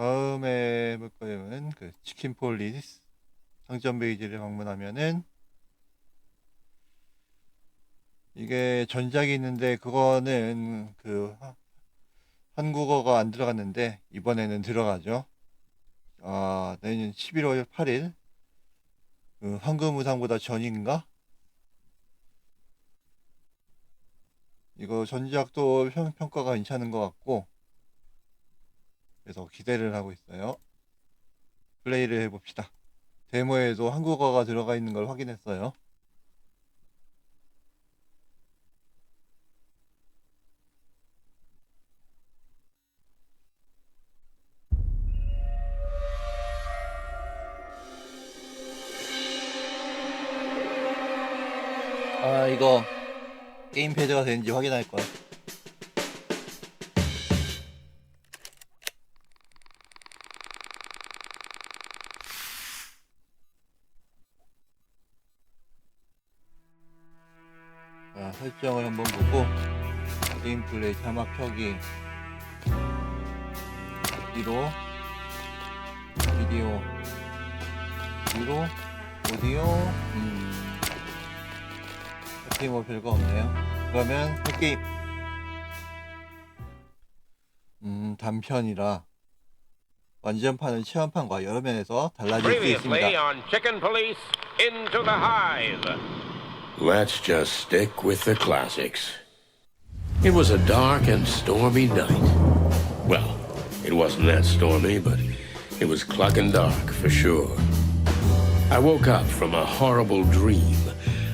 다음에 볼 거는 그 치킨 폴리스 상점 페이지를 방문하면은 이게 전작이 있는데 그거는 그 한국어가 안 들어갔는데 이번에는 들어가죠. 내년 11월 8일 그 황금우상보다 전인가? 이거 전작도 평가가 괜찮은 것 같고 그래서 기대를 하고 있어요. 플레이를 해봅시다. 데모에도 한국어가 들어가 있는 걸 확인했어요. 이거 게임 패드가 되는지 확인할 거야. 설정을 한번 보고 게임 플레이 자막 켜기 위로 비디오 위로 오디오 딱히 뭐 별거 없네요. 그러면 게임 단편이라 완전판은 체험판과 여러 면에서 달라질 수 있습니다. Let's just stick with the classics. It was a dark and stormy night. Well, it wasn't that stormy, but it was clucking dark for sure. I woke up from a horrible dream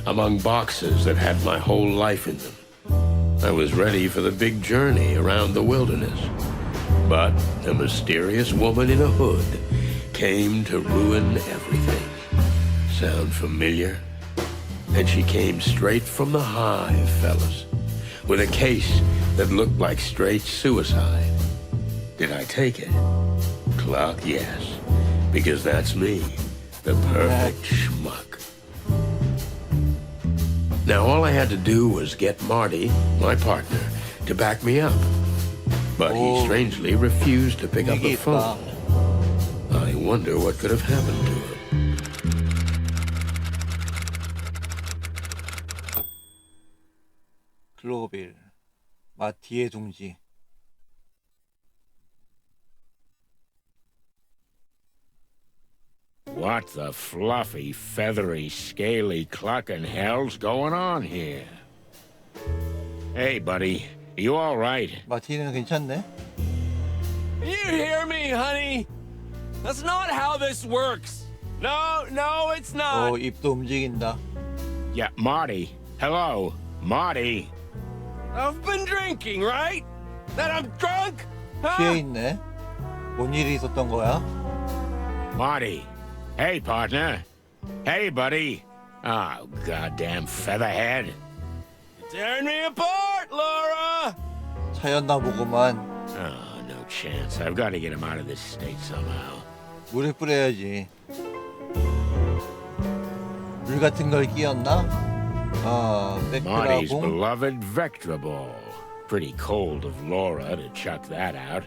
among boxes that had my whole life in them. I was ready for the big journey around the wilderness. But a mysterious woman in a hood came to ruin everything. Sound familiar? And she came straight from the hive, fellas, with a case that looked like straight suicide. Did I take it? Cluck, yes, because that's me, the perfect schmuck. Now all I had to do was get Marty, my partner, to back me up. But he strangely refused to pick up the phone. I wonder what could have happened to him. 클로빌 마티의 둥지. What the fluffy, feathery, scaly clucking hell's going on here? Hey, buddy, you all right? 마티는 괜찮네. You hear me, honey? That's not how this works. No, it's not. 입도 움직인다. Yeah, Marty. Hello, Marty. I've been drinking, right? That I'm drunk? 취해 Huh? 있네. 뭔 일이 있었던 거야? Marty. Hey, partner. Hey, buddy. Oh, goddamn featherhead. Tearing me apart, Laura! 차였나 보구만. Oh, no chance. I've got to get him out of this state somehow. 물에 뿌려야지. 물 같은 걸 끼웠나? Marty's 백트라공. beloved Vectra Ball. Pretty cold of Laura to chuck that out.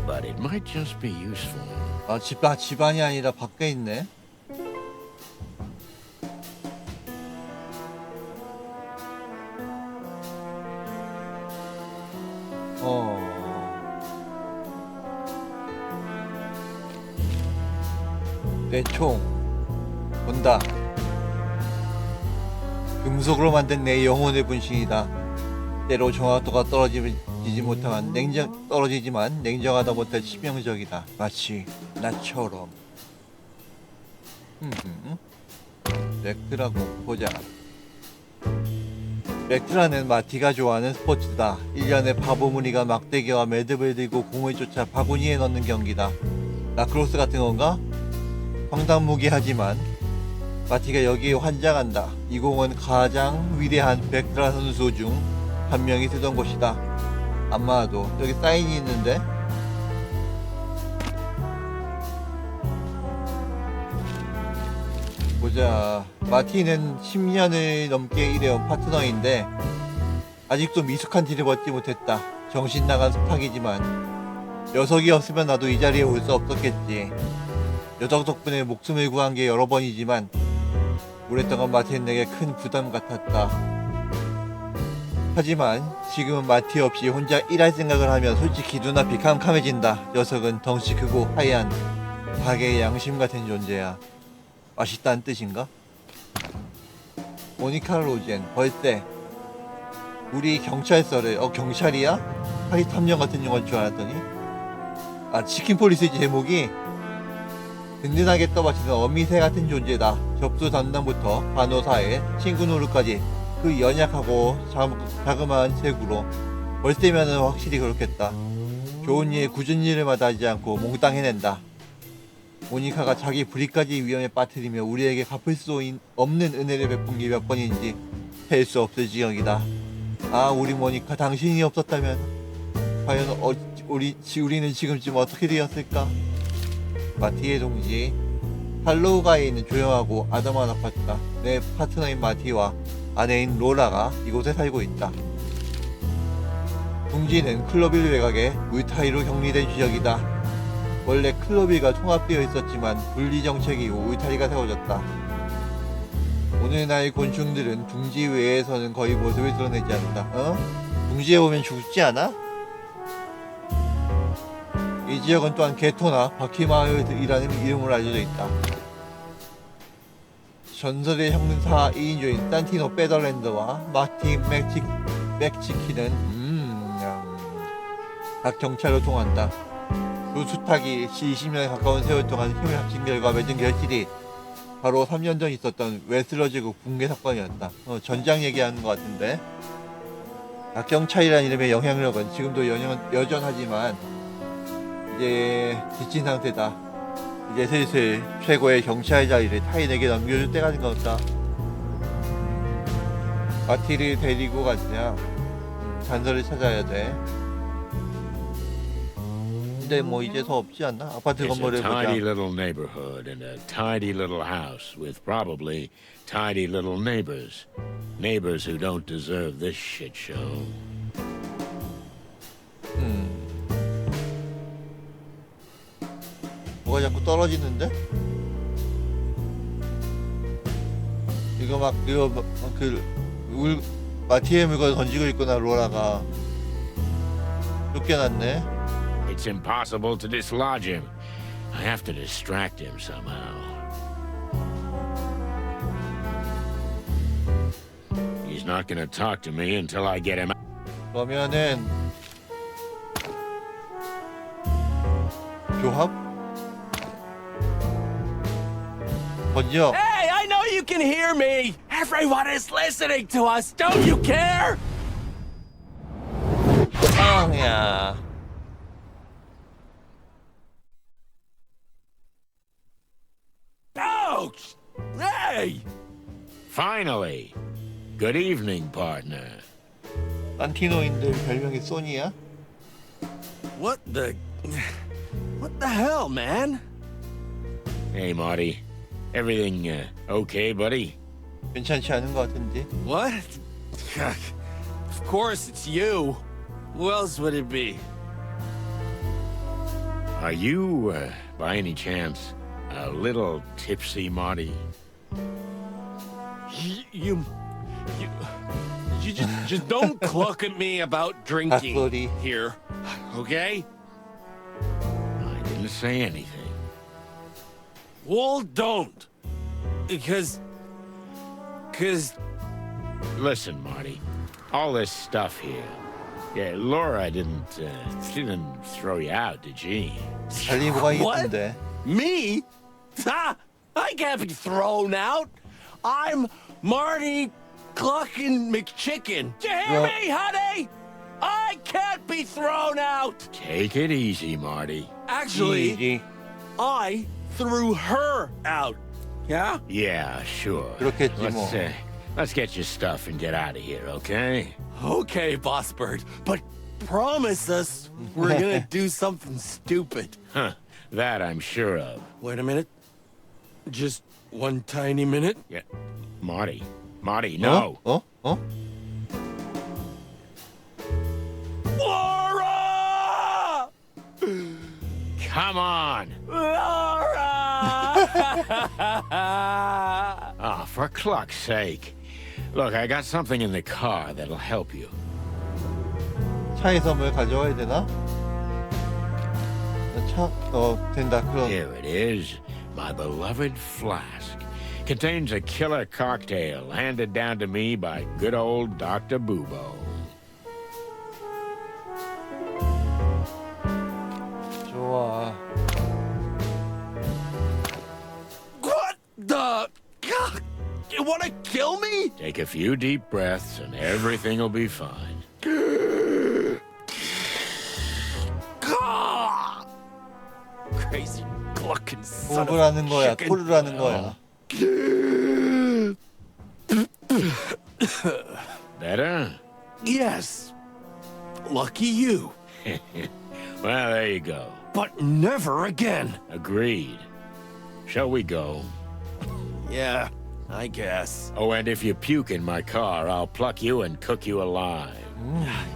But it might just be useful. 집안이 아니라 밖에 있네. 내 총 본다. 금속으로 만든 내 영혼의 분신이다. 때로 정확도가 떨어지지만 냉정하다 못해 치명적이다. 마치 나처럼. 렉트라고 보자. 렉트라는 마티가 좋아하는 스포츠다. 1년에 바보 무늬가 막대기와 매듭을 들고 공을 쫓아 바구니에 넣는 경기다. 라크로스 같은 건가? 황당무계하지만 마티가 여기에 환장한다. 이 공은 가장 위대한 벡트라 선수 중 한 명이 쓰던 곳이다. 아마도 여기 사인이 있는데? 보자. 마티는 10년을 넘게 일해온 파트너인데 아직도 미숙한 티를 벗지 못했다. 정신 나간 숙탁이지만 녀석이 없으면 나도 이 자리에 올 수 없었겠지. 녀석 덕분에 목숨을 구한 게 여러 번이지만 오랫동안 마티는 내게 큰 부담 같았다. 하지만 지금은 마티 없이 혼자 일할 생각을 하면 솔직히 눈앞이 캄캄해진다. 녀석은 덩치 크고 하얀 가게의 양심 같은 존재야. 맛있다는 뜻인가? 모니카 로젠 벌새. 우리 경찰서를 경찰이야? 파리 탐정 같은 영화인 줄 알았더니 치킨 폴리스지. 제목이 든든하게 떠받치는 어미새 같은 존재다. 접수 담당부터 간호사에 친구 노릇까지 그 연약하고 자그마한 체구로 벌새면은 확실히 그렇겠다. 좋은 일 굳은 일을 마다하지 않고 몽땅 해낸다. 모니카가 자기 부리까지 위험에 빠뜨리며 우리에게 갚을 수 없는 은혜를 베푼 게 몇 번인지 셀 수 없을 지경이다. 우리 모니카, 당신이 없었다면 과연 우리는 지금쯤 어떻게 되었을까? 마티의 동지. 할로우가에 있는 조용하고 아담한 아파트다. 내 파트너인 마티와 아내인 로라가 이곳에 살고 있다. 동지는 클로빌 외곽에 울타리로 격리된 지역이다. 원래 클로빌과 통합되어 있었지만 분리정책 이후 울타리가 세워졌다. 오늘날 곤충들은 둥지 외에서는 거의 모습을 드러내지 않는다. 둥지에 오면 죽지 않아? 이 지역은 또한 게토나 바퀴마을이라는 이름으로 알려져 있다. 전설의 형사 2인조인 산티노 페더랜드와 마티 맥치키는 각 경찰로 통한다. 두 수탉이 20년에 가까운 세월 동안 힘을 합친 결과 맺은 결실이 바로 3년 전 있었던 웨스러즈국 붕괴 사건이었다. 전장 얘기하는 것 같은데. 각경찰이라는 이름의 영향력은 지금도 여전하지만 이제 지친 상태다. 이제 슬슬 최고의 경찰 자리를 타인에게 넘겨줄 때가 된 것 같다. 마티를 데리고 가자. 단서를 찾아야 돼. 근데 뭐 이제 더 없지 않나? 아파트 It's a 건물을 보자. tidy little neighborhood and a tidy little house with probably tidy little neighbors. Neighbors who don't deserve this shit show. 뭐가 자꾸 떨어지는데? 이거 마티의 물건을 던지고 있구나. 로라가 쫓겨났네. It's impossible to dislodge him. I have to distract him somehow. He's not gonna talk to me until I get him out. 그러면은 조합? 던져. Hey, I know you can hear me! Everyone is listening to us! Don't you care? 야. Ouch! Hey! Finally! Good evening, partner. 산티노인들 별명이 소니야? What the hell, man? Hey, Marty. Everything okay, buddy? 괜찮지 않은 것 같은데. What? Of course it's you. Who else would it be? Are you, by any chance, a little tipsy, Marty? You just don't cluck at me about drinking 닭소리. here, okay? I didn't say anything. Well, don't, because Listen, Marty. All this stuff here. Yeah, Laura didn't throw you out, did she? 달리 뭐가 What? 있던데. me, I can't be thrown out. I'm Marty Cluckin' McChicken. Do you hear Well- me, honey? I can't be thrown out. Take it easy, Marty. Actually, 이지. I threw her out. Yeah? Yeah, sure. 그렇겠지, 뭐. Let's get your stuff and get out of here, okay? Okay, Boss Bird, but promise us we're gonna do something stupid. Huh. That I'm sure of. Wait a minute. Just one tiny minute. Yeah. Marty, no. Laura! Come on. Laura! Oh, for cluck's sake. Look, I got something in the car that'll help you. 차에서 뭘 가져와야 되나? 된다. 그럼 Here it is, my beloved flask. Contains a killer cocktail handed down to me by good old Dr. Bubo. 좋아. What the? You want to kill me? Take a few deep breaths and everything will be fine. Crazy glucking son 호흡을 of 하는 거야. chicken. 토를 하는 거야. Better? Yes. Lucky you. Well, there you go. But never again. Agreed. Shall we go? Yeah, I guess. Oh, and if you puke in my car, I'll pluck you and cook you alive.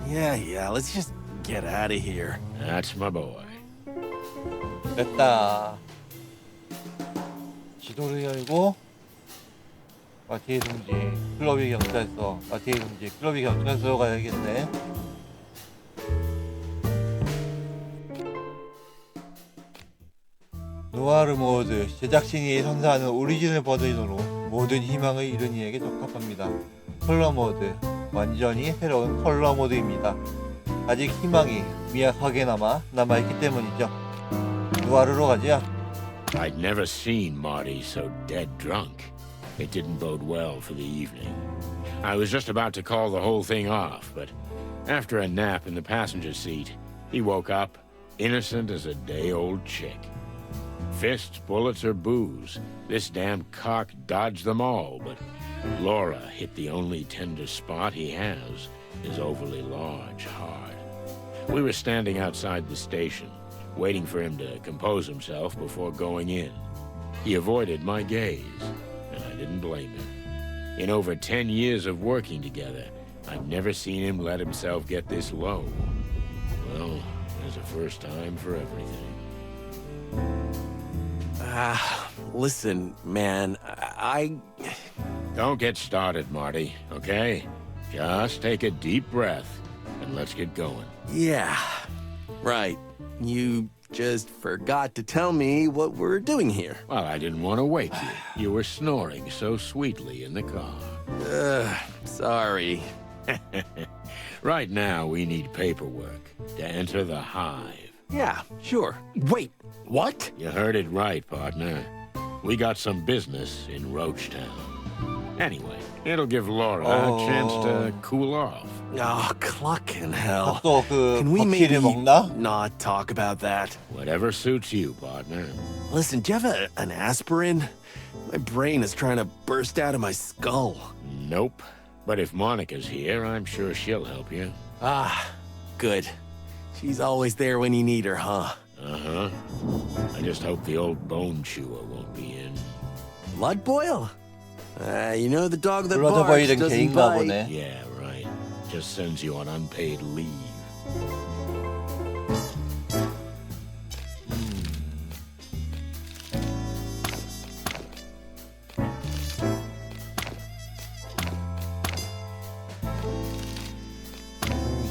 Yeah, let's just get out of here. That's my boy. 됐다. 지도를 열고 마티의 둥지 클럽이 경찰서 마티의 둥지 클럽이 경찰서로 가야겠네. 누아르 모드 제작진이 선사하는 오리지널 버전으로 모든 희망을 잃은 이에게 적합합니다. 컬러 모드 완전히 새로운 컬러 모드입니다. 아직 희망이 미약하게 남아있기 때문이죠. 누아르로 가자. I'd never seen Marty so dead drunk. It didn't bode well for the evening. I was just about to call the whole thing off, but after a nap in the passenger seat, he woke up, innocent as a day-old chick. Fists, bullets, or booze, this damn cock dodged them all, but Laura hit the only tender spot he has, his overly large heart. We were standing outside the station, waiting for him to compose himself before going in. He avoided my gaze, and I didn't blame him. In over 10 years of working together, I've never seen him let himself get this low. Well, there's a first time for everything. Listen, man, I... Don't get started, Marty, okay? Just take a deep breath, and let's get going. Yeah, right. You just forgot to tell me what we're doing here. Well, I didn't want to wake you. You were snoring so sweetly in the car. Sorry. Right now, we need paperwork to enter the hive. Yeah, sure. Wait, what? You heard it right, partner. We got some business in Roachtown. Anyway, it'll give Laura a chance to cool off. Oh, clucking hell. 또 그 Can we 버키를 maybe 먹나? not talk about that? Whatever suits you, partner. Listen, do you have an aspirin? My brain is trying to burst out of my skull. Nope. But if Monica's here, I'm sure she'll help you. Ah, good. She's always there when you need her, huh? Uh-huh. I just hope the old bone chewer won't be in. Blood boil? You know the dog that 불러져 barks 버리는 doesn't 개인가 bite. 보네. Yeah, right. Just sends you on unpaid leave.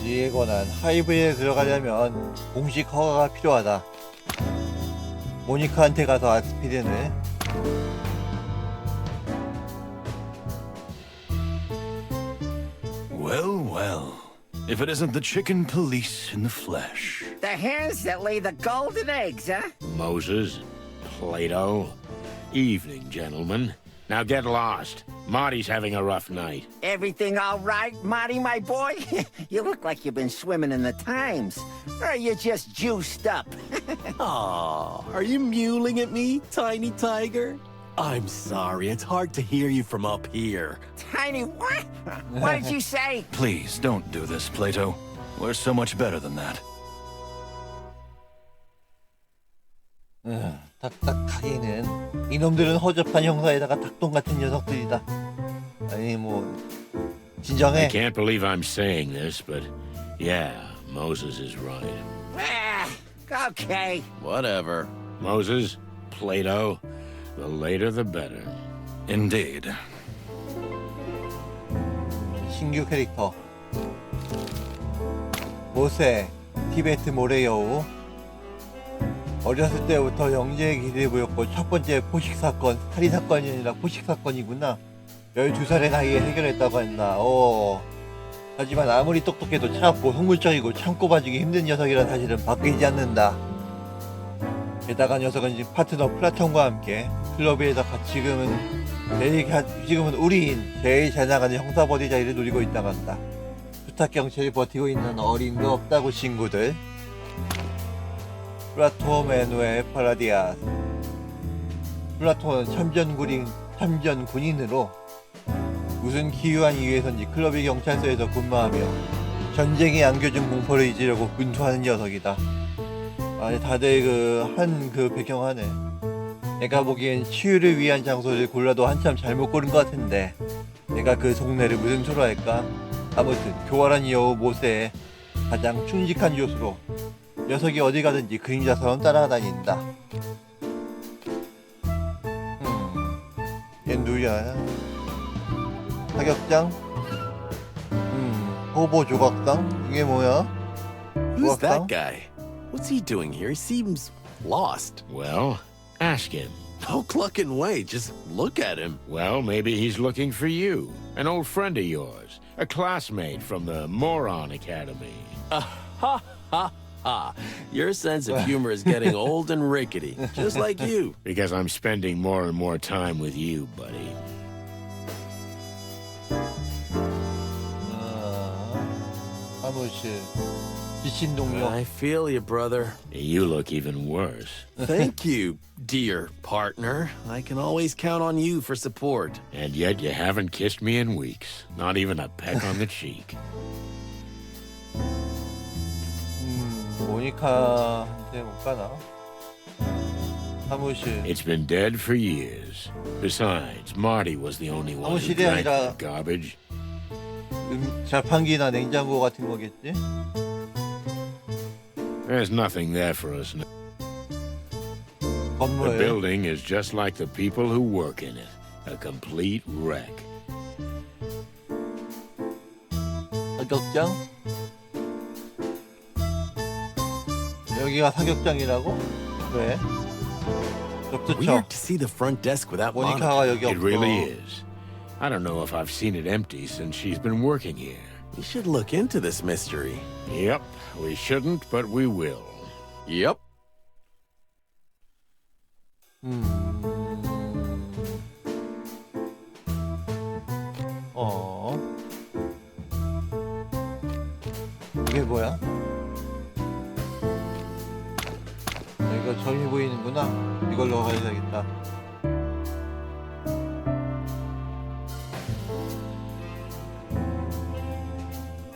둥지에 관한 하이브에 들어가려면 공식 허가가 필요하다. 모니카한테 가서 아스피린을 Well. If it isn't the chicken police in the flesh. The hens that lay the golden eggs, huh? Moses, Plato. Evening, gentlemen. Now get lost. Marty's having a rough night. Everything all right, Marty, my boy? You look like you've been swimming in the Times. Or are you just juiced up? Aw, are you mewling at me, tiny tiger? I'm sorry, it's hard to hear you from up here. Tiny what? What did you say? Please don't do this, Plato. We're so much better than that. 딱딱하기는 이놈들은 허접한 형사에다가 닭똥 같은 녀석들이다. 아니 뭐 I 진정해. can't believe I'm saying this, but yeah, Moses is right. Ah, Okay. Whatever. Moses, Plato, the later the better. Indeed. 신규 캐릭터 모세, 티베트 모래 여우. 어렸을 때부터 영재에 기대해 보였고 첫 번째 포식 사건, 살인 사건이 아니라 포식 사건이구나. 12살의 나이에 해결했다고 했나. 하지만 아무리 똑똑해도 차갑고 흥물적이고 참고 봐주기 힘든 녀석이라는 사실은 바뀌지 않는다. 게다가 녀석은 지금 파트너 플라톤과 함께 클럽에서 지금은 우리인 제일 잘 나가는 형사버디 자리를 노리고 있다고 한다. 부탁 경찰이 버티고 있는 어림도 없다고 친구들. 플라토 메누에 파라디아스. 플라토는 참전 군인으로 무슨 기유한 이유에선지 클럽의 경찰서에서 근무하며 전쟁이 안겨준 공포를 잊으려고 분투하는 녀석이다. 아니 다들 그 배경하네. 내가 보기엔 치유를 위한 장소를 골라도 한참 잘못 고른 것 같은데 내가 그 속내를 무슨 수로 할까? 아무튼 교활한 여우 모세의 가장 충직한 조수로 녀석이 어디 가든지 그림자처럼 따라다닌다. 얜 누구야? 사격장? 호보 조각상? 이게 뭐야? Who's 조각상? that guy? What's he doing here? He seems lost. Well, ask him. No clucking way. Just look at him. Well, maybe he's looking for you, an old friend of yours, a classmate from the Moron Academy. Ha ha ha. Your sense of humor is getting old and rickety, just like you. Because I'm spending more and more time with you, buddy. 사무실 지친 동료. I feel you, brother. You look even worse. Thank you, dear partner. I can always count on you for support. And yet you haven't kissed me in weeks. Not even a peck on the cheek. 모니카한테 못 가나? 사무실. It's been dead for years. Besides, Marty was the only one who 사무실이 drank 아니라 that garbage. 자판기나 냉장고 같은 거겠지? There's nothing there for us now. The 건물. building is just like the people who work in it. A complete wreck. 사격장? 여기가 사격장이라고? 왜? 접수처. Weird to see the front desk without Monica. 모니카가 여기 It 없어. really is. I don't know if I've seen it empty since she's been working here. We should look into this mystery. Yep, we shouldn't, but we will. Yep. 이게 뭐야? 여기가 점이 보이는구나. 이걸로 가야겠다.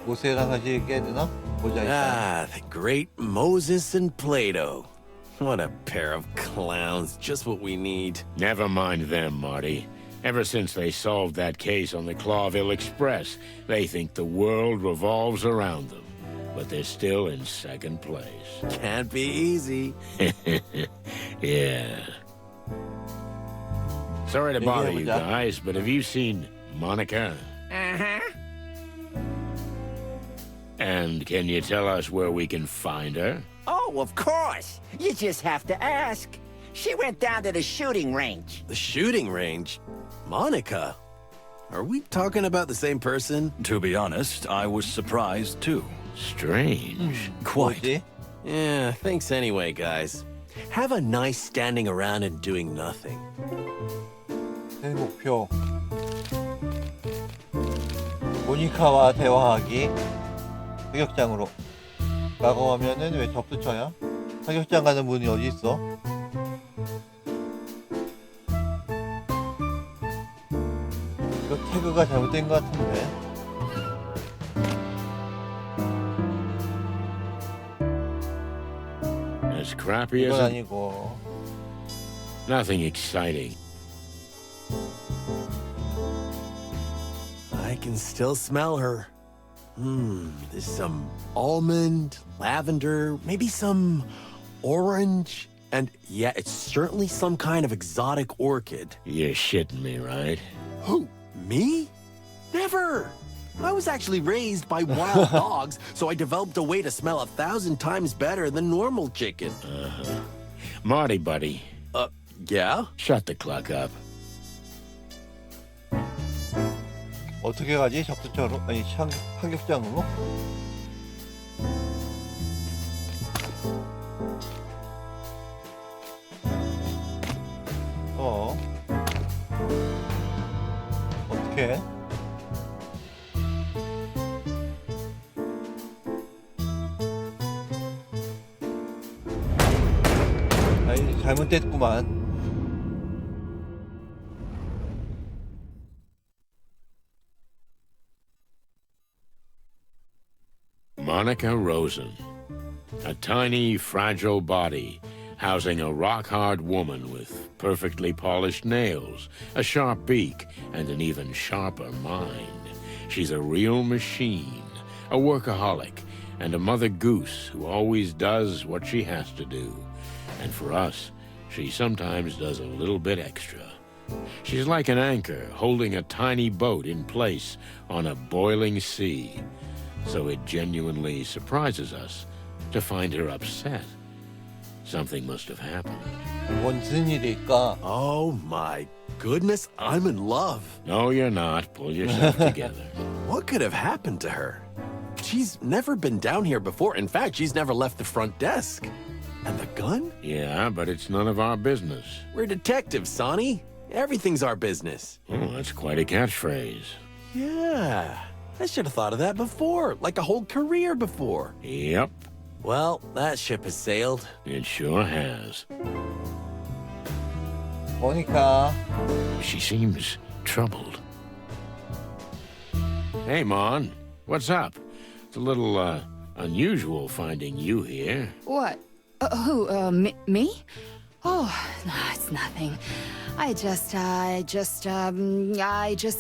모세랑 같이 깨야 되나? 보자 일단. Ah, the great Moses and Plato. What a pair of clowns. Just what we need. Never mind them, Marty. Ever since they solved that case on the Clawville Express, they think the world revolves around them. But they're still in second place. Can't be easy. Yeah. Sorry to bother you 얘기해보자. guys, but have you seen Monica? Uh-huh. And can you tell us where we can find her? Oh, of course. You just have to ask. She went down to the shooting range. The shooting range? Monica? Are we talking about the same person? To be honest, I was surprised too. Strange. Quite. 뭐지? Yeah, thanks anyway, guys. Have a nice standing around and doing nothing. 새 목표. 모니카와 대화하기. 사격장으로. 라고 하면은 왜 접수처야? 사격장 가는 문이 어디 있어? 이거 태그가 잘못된 것 같은데. As crappy as 이건 it, 아니고. nothing exciting. I can still smell her. There's some almond, lavender, maybe some orange, and yeah, it's certainly some kind of exotic orchid. You're shitting me, right? Who? Me? Never! I was actually raised by wild dogs, so I developed a way to smell 1,000 times better than normal chicken. Marty, buddy, Yeah? shut the clock up. 어떻게 가지? 접수처로? 아니 상격장으로? 어떻게? 아니 잘못됐구만. Monica Rosen. A tiny, fragile body housing a rock-hard woman with perfectly polished nails, a sharp beak, and an even sharper mind. She's a real machine, a workaholic, and a mother goose who always does what she has to do. And for us, she sometimes does a little bit extra. She's like an anchor holding a tiny boat in place on a boiling sea. So it genuinely surprises us to find her upset. Something must have happened. 무슨 일일까? Oh my goodness, I'm in love. No, you're not. Pull yourself together. What could have happened to her? She's never been down here before. In fact, she's never left the front desk. And the gun? Yeah, but it's none of our business. We're detectives, Sonny. Everything's our business. Oh, that's quite a catchphrase. Yeah, I should have thought of that before, like a whole career before. Yep, Well, that ship has sailed. it sure has. 모니카. She seems troubled. Hey, Mon, what's up? It's a little, unusual finding you here. What? Who? Me? Oh, no, it's nothing. I just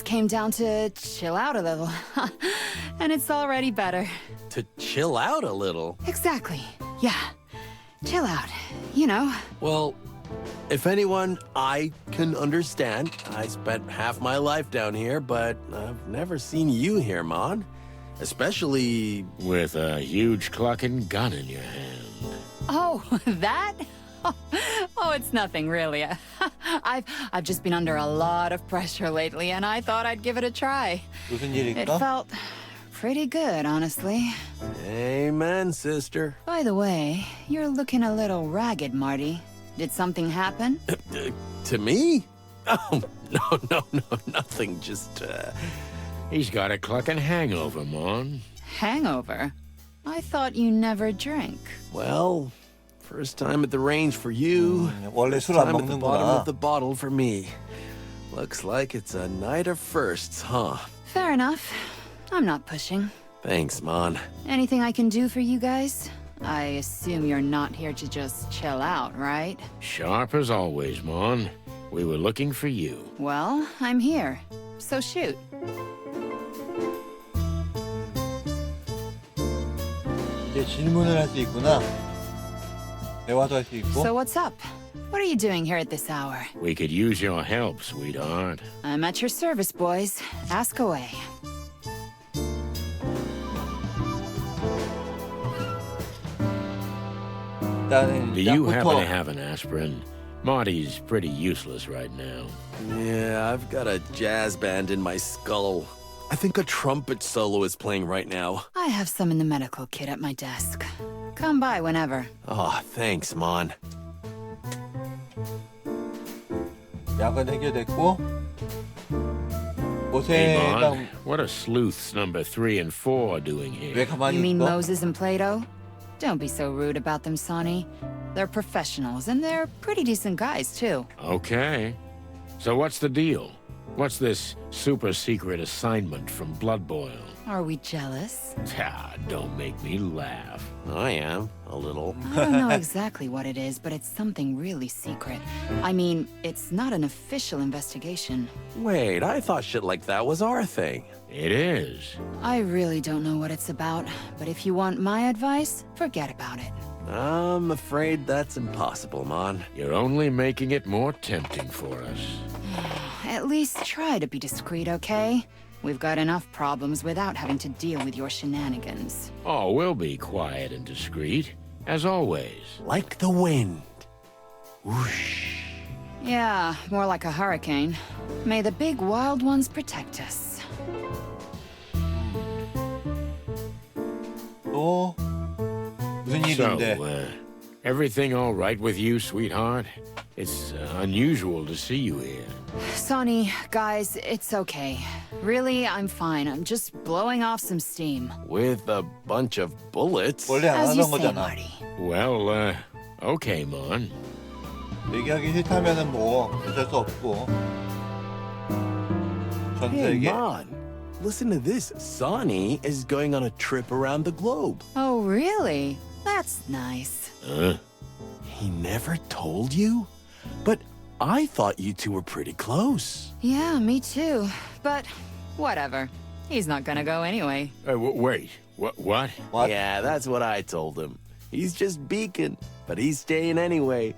came down to chill out a little. And it's already better. To chill out a little. Exactly. Yeah. Chill out. You know. Well, if anyone, I can understand. I spent half my life down here, but I've never seen you here, Mon. Especially... With a huge clucking gun in your hand. Oh, that? Oh, it's nothing really. I've just been under a lot of pressure lately, and I thought I'd give it a try. 무슨 It 일일까? felt pretty good, honestly. Amen, sister. By the way, you're looking a little ragged, Marty. Did something happen? To me? Oh, no, nothing. Just, He's got a clucking hangover, Mon. Hangover? I thought you never drank. well, first time at the range for you. 원래 First 술 안 time at the bottom of 먹는구나. the bottle for me. Looks like it's a night of firsts, huh? Fair enough. I'm not pushing. Thanks, Mon. Anything I can do for you guys? I assume you're not here to just chill out, right? Sharp as always, Mon. We were looking for you. Well, I'm here. So shoot. 이제 질문을 할 수 있구나. 대화도 할 수 있고. So what's up? What are you doing here at this hour? We could use your help, sweetheart. I'm at your service, boys. Ask away. 일단은 Do you happen 약부터. to have an aspirin? Marty's pretty useless right now. Yeah, I've got a jazz band in my skull. I think a trumpet solo is playing right now. I have some in the medical kit at my desk. Come by whenever. Oh, thanks, Mon. 약은 해결됐고. Hey, Mon, 고생당 what are sleuths number 3 and 4 doing 왜 here? 가만히 You mean 있어? Moses and Plato? Don't be so rude about them, Sonny. They're professionals, and they're pretty decent guys, too. Okay. So what's the deal? What's this super secret assignment from Blood Boil? Are we jealous? Ah, don't make me laugh. I am, a little. I don't know exactly what it is, but it's something really secret. I mean, it's not an official investigation. Wait, I thought shit like that was our thing. It is. I really don't know what it's about, but if you want my advice, forget about it. I'm afraid that's impossible, Mon. You're only making it more tempting for us. At least try to be discreet, okay? We've got enough problems without having to deal with your shenanigans. Oh, we'll be quiet and discreet, as always. Like the wind. Whoosh. Yeah, more like a hurricane. May the big wild ones protect us. 또 무슨 일인데? So, everything all right with you, sweetheart? It's unusual to see you here. Sonny, guys, it's okay. Really, I'm fine. I'm just blowing off some steam. With a bunch of bullets. 원래 안 As you 하던 say, 거잖아. Marty. Well, okay, Mon. 얘기하기 싫다면은 뭐 어쩔 수 없고. 전 Hey, 세계. Mon. Listen to this. Sonny is going on a trip around the globe. Oh, really? That's nice. He never told you? But I thought you two were pretty close. Yeah, me too. But whatever. He's not gonna go anyway. Wait, what? What? Yeah, that's what I told him. He's just beacon, but he's staying anyway.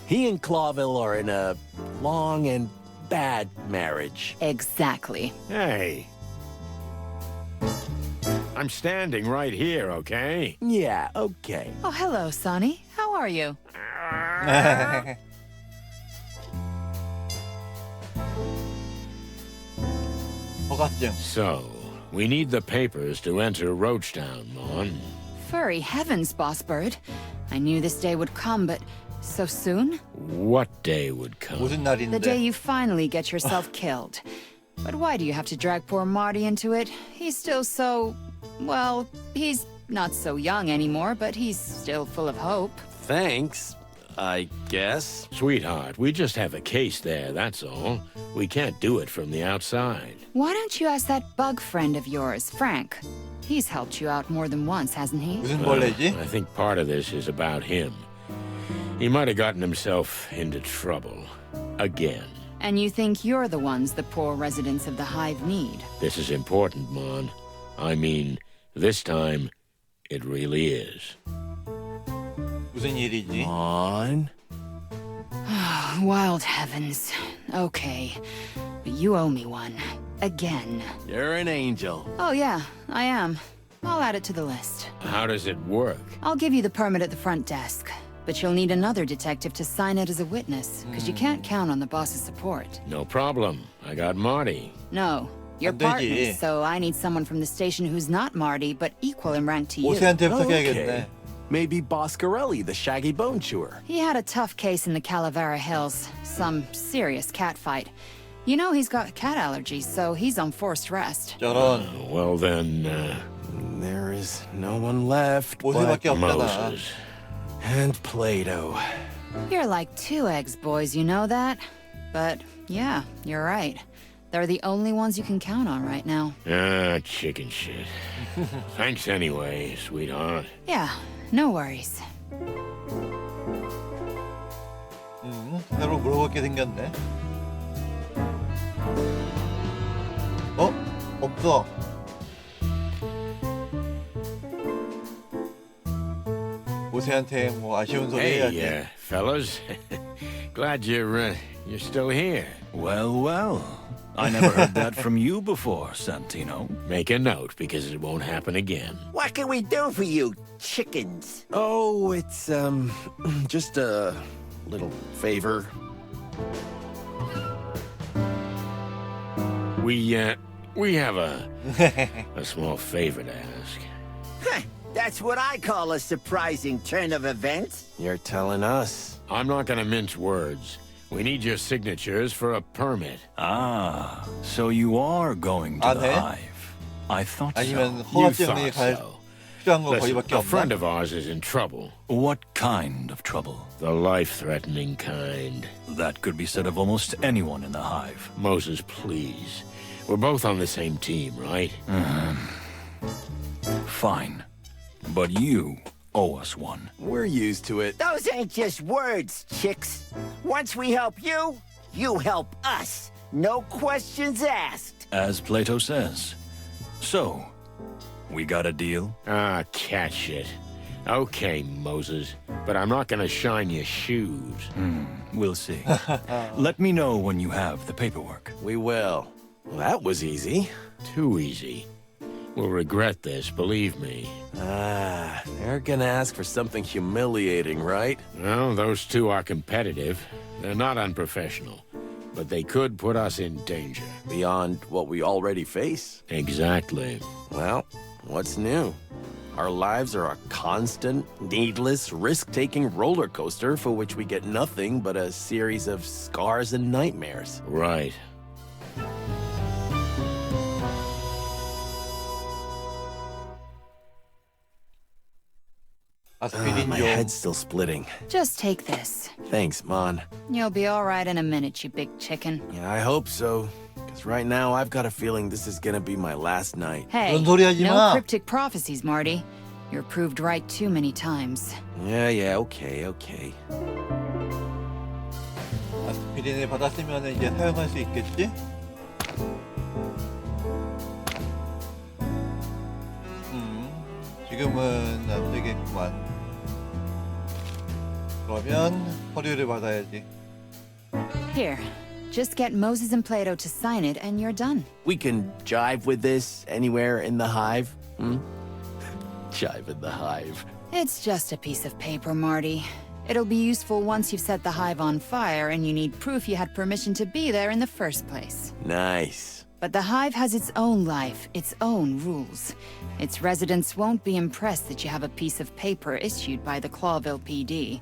He and Clawville are in a long and bad marriage. Exactly. Hey. I'm standing right here, okay? Yeah, okay. Oh, hello, Sonny. How are you? 허가증. So, we need the papers to enter Roachtown, Mon. Furry heavens, Boss Bird. I knew this day would come, but so soon? What day would come? 무슨 The day 날인데? you finally get yourself killed. But why do you have to drag poor Marty into it? He's still so... well, he's not so young anymore, but he's still full of hope. Thanks, I guess. Sweetheart, we just have a case there, that's all. We can't do it from the outside. Why don't you ask that bug friend of yours, Frank? He's helped you out more than once, hasn't he? 무슨 벌레지? I think part of this is about him. He might have gotten himself into trouble. Again. And you think you're the ones the poor residents of the Hive need? This is important, Mon. I mean, this time, it really is. 무슨 일이지? On. Wild heavens. Okay. But you owe me one. Again. You're an angel. Oh, yeah, I am. I'll add it to the list. How does it work? I'll give you the permit at the front desk. But you'll need another detective to sign it as a witness, because you can't count on the boss's support. No problem. I got Marty. No, you're 안 되지. partners, so I need someone from the station who's not Marty, but equal in rank to you. 오세한테 Okay. 부탁해야겠네. Maybe Boscarelli, the shaggy bone chewer. He had a tough case in the Calavera Hills. Some serious cat fight. You know he's got cat allergies, so he's on forced rest. 저런 Well then, There is no one left but 모세밖에 없잖아. Moses. and Plato. You're like two eggs, boys, you know that? But yeah, you're right. They're the only ones you can count on right now. Ah, chicken shit. Thanks anyway, sweetheart. Yeah, no worries. 새로 물어볼 게 생겼네. 어? 없어. 모세한테 뭐 아쉬운 소리 Hey, 해야지. fellas. Glad you're still here. Well. I never heard that from you before, Santino. Make a note, because it won't happen again. What can we do for you, chickens? Oh, it's just a little favor. We have a small favor to ask. Huh, that's what I call a surprising turn of events. You're telling us. I'm not gonna mince words. We need your signatures for a permit. Ah, so you are going to 아, the 네? hive. I thought 아니면 so. You 허가 때문에 thought 갈 so. 필요한 거 Listen, 거기밖에 a friend 없나? of ours is in trouble. What kind of trouble? The life-threatening kind. That could be said of almost anyone in the hive. Moses, please. We're both on the same team, right? Fine. But you owe us one. We're used to it. Those ain't just words, chicks. Once we help you, you help us. No questions asked. As Plato says. So, we got a deal? Ah, catch it. Okay, Moses, but I'm not gonna shine your shoes. We'll see. Let me know when you have the paperwork. We will. Well, that was easy. Too easy. We'll regret this, believe me. They're gonna ask for something humiliating, right? Well, those two are competitive. They're not unprofessional, but they could put us in danger. Beyond what we already face? Exactly. Well, what's new? Our lives are a constant, needless, risk-taking roller coaster for which we get nothing but a series of scars and nightmares. Right. 아스피린 My 좀. head's still splitting. Just take this. Thanks, Mon. You'll be all right in a minute, you big chicken. Yeah, I hope so. Because right now, I've got a feeling this is gonna be my last night. Hey, 그런 소리 하지 no 마. cryptic prophecies, Marty. You're proved right too many times. Yeah, okay. 아스피린을 받았으면 이제 사용할 수 있겠지? 지금은 안 되겠구만. 그러면 서류를 받아야지. Here, just get Moses and Plato to sign it and you're done. We can jive with this anywhere in the hive, Jive in the hive. It's just a piece of paper, Marty. It'll be useful once you've set the hive on fire and you need proof you had permission to be there in the first place. Nice. But the hive has its own life, its own rules. Its residents won't be impressed that you have a piece of paper issued by the Clawville PD.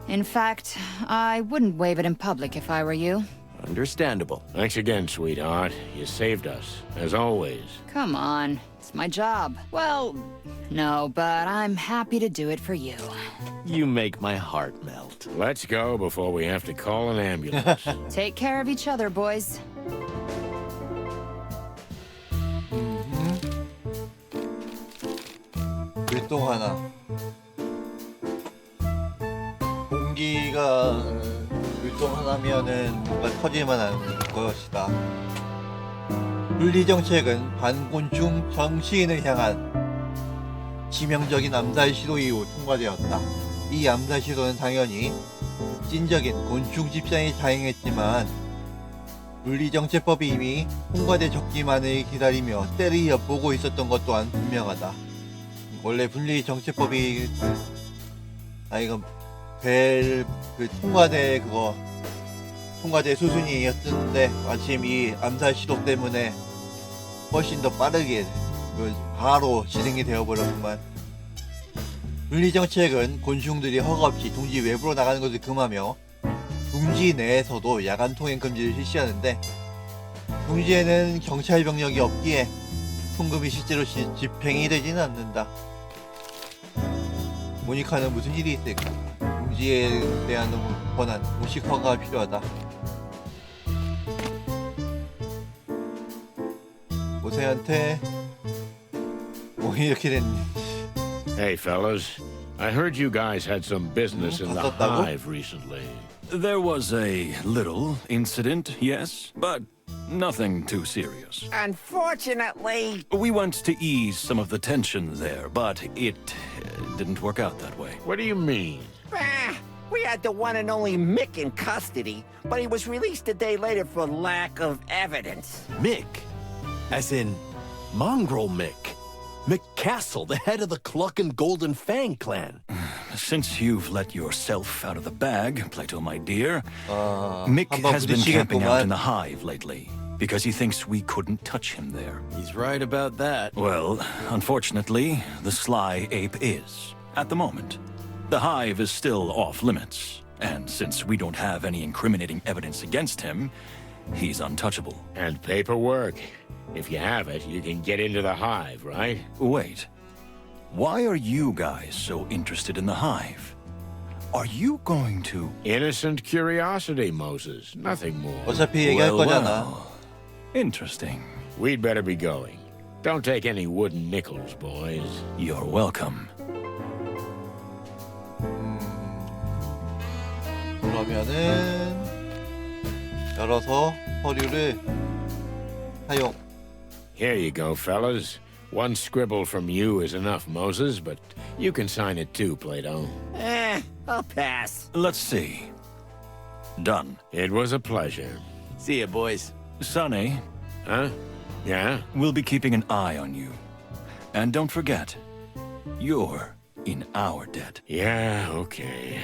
In fact, I wouldn't wave it in public if I were you. Understandable. Thanks again, sweetheart. You saved us, as always. Come on, it's my job. Well, no, but I'm happy to do it for you. You make my heart melt. Let's go before we have to call an ambulance. Take care of each other, boys. 율동 하나. 공기가 율동 하나면은 뭔가 터질만한 것이다. 분리정책은 반곤충 정치인을 향한 치명적인 암살 시도 이후 통과되었다. 이 암살 시도는 당연히 찐적인 곤충 집단이 자행했지만 분리정책법이 이미 통과될 적기만을 기다리며 때를 엿보고 있었던 것 또한 분명하다. 원래 분리정책법이 이거 통과될 수순이었는데 마침 이 암살 시도 때문에 훨씬 더 빠르게 바로 진행이 되어버렸구만. 분리정책은 곤충들이 허가없이 둥지 외부로 나가는 것을 금하며 둥지 내에서도 야간 통행 금지를 실시하는데 둥지에는 경찰 병력이 없기에 통금이 실제로 집행이 되지는 않는다. 모니카는 무슨 일이 있을까? 둥지에 대한 권한, 무식 허가가 필요하다. 모세한테 뭐 이렇게 됐니? Hey, fellas. I heard you guys had some business in the 갔었다고? hive recently. There was a little incident, yes, but nothing too serious. Unfortunately, We went to ease some of the tension there, but it didn't work out that way. What do you mean? we had the one and only Mick in custody, but he was released a day later for lack of evidence. Mick? As in Mongrel Mick. Mick Castle, the head of the Cluck and Golden Fang clan. Since you've let yourself out of the bag, Plato, my dear, Mick 한번 has been camping out in 부딪히겠구만. the hive lately because he thinks we couldn't touch him there. He's right about that. Well, unfortunately, the sly ape is, at the moment. The hive is still off limits, and since we don't have any incriminating evidence against him, he's untouchable. And paperwork. If you have it, you can get into the hive, right? Wait, why are you guys so interested in the hive? Are you going to... Innocent curiosity, Moses. Nothing more. 어차피 얘기할 거잖아. Interesting. We'd better be going. Don't take any wooden nickels, boys. You're welcome. 그러면은 열어서 서류를 사용. Here you go, fellas. One scribble from you is enough, Moses, but You can sign it too, Plato. I'll pass. Let's see. Done. It was a pleasure. See ya, boys. Sonny, Huh? Yeah? we'll be keeping an eye on you. And don't forget, you're in our debt. Yeah, okay.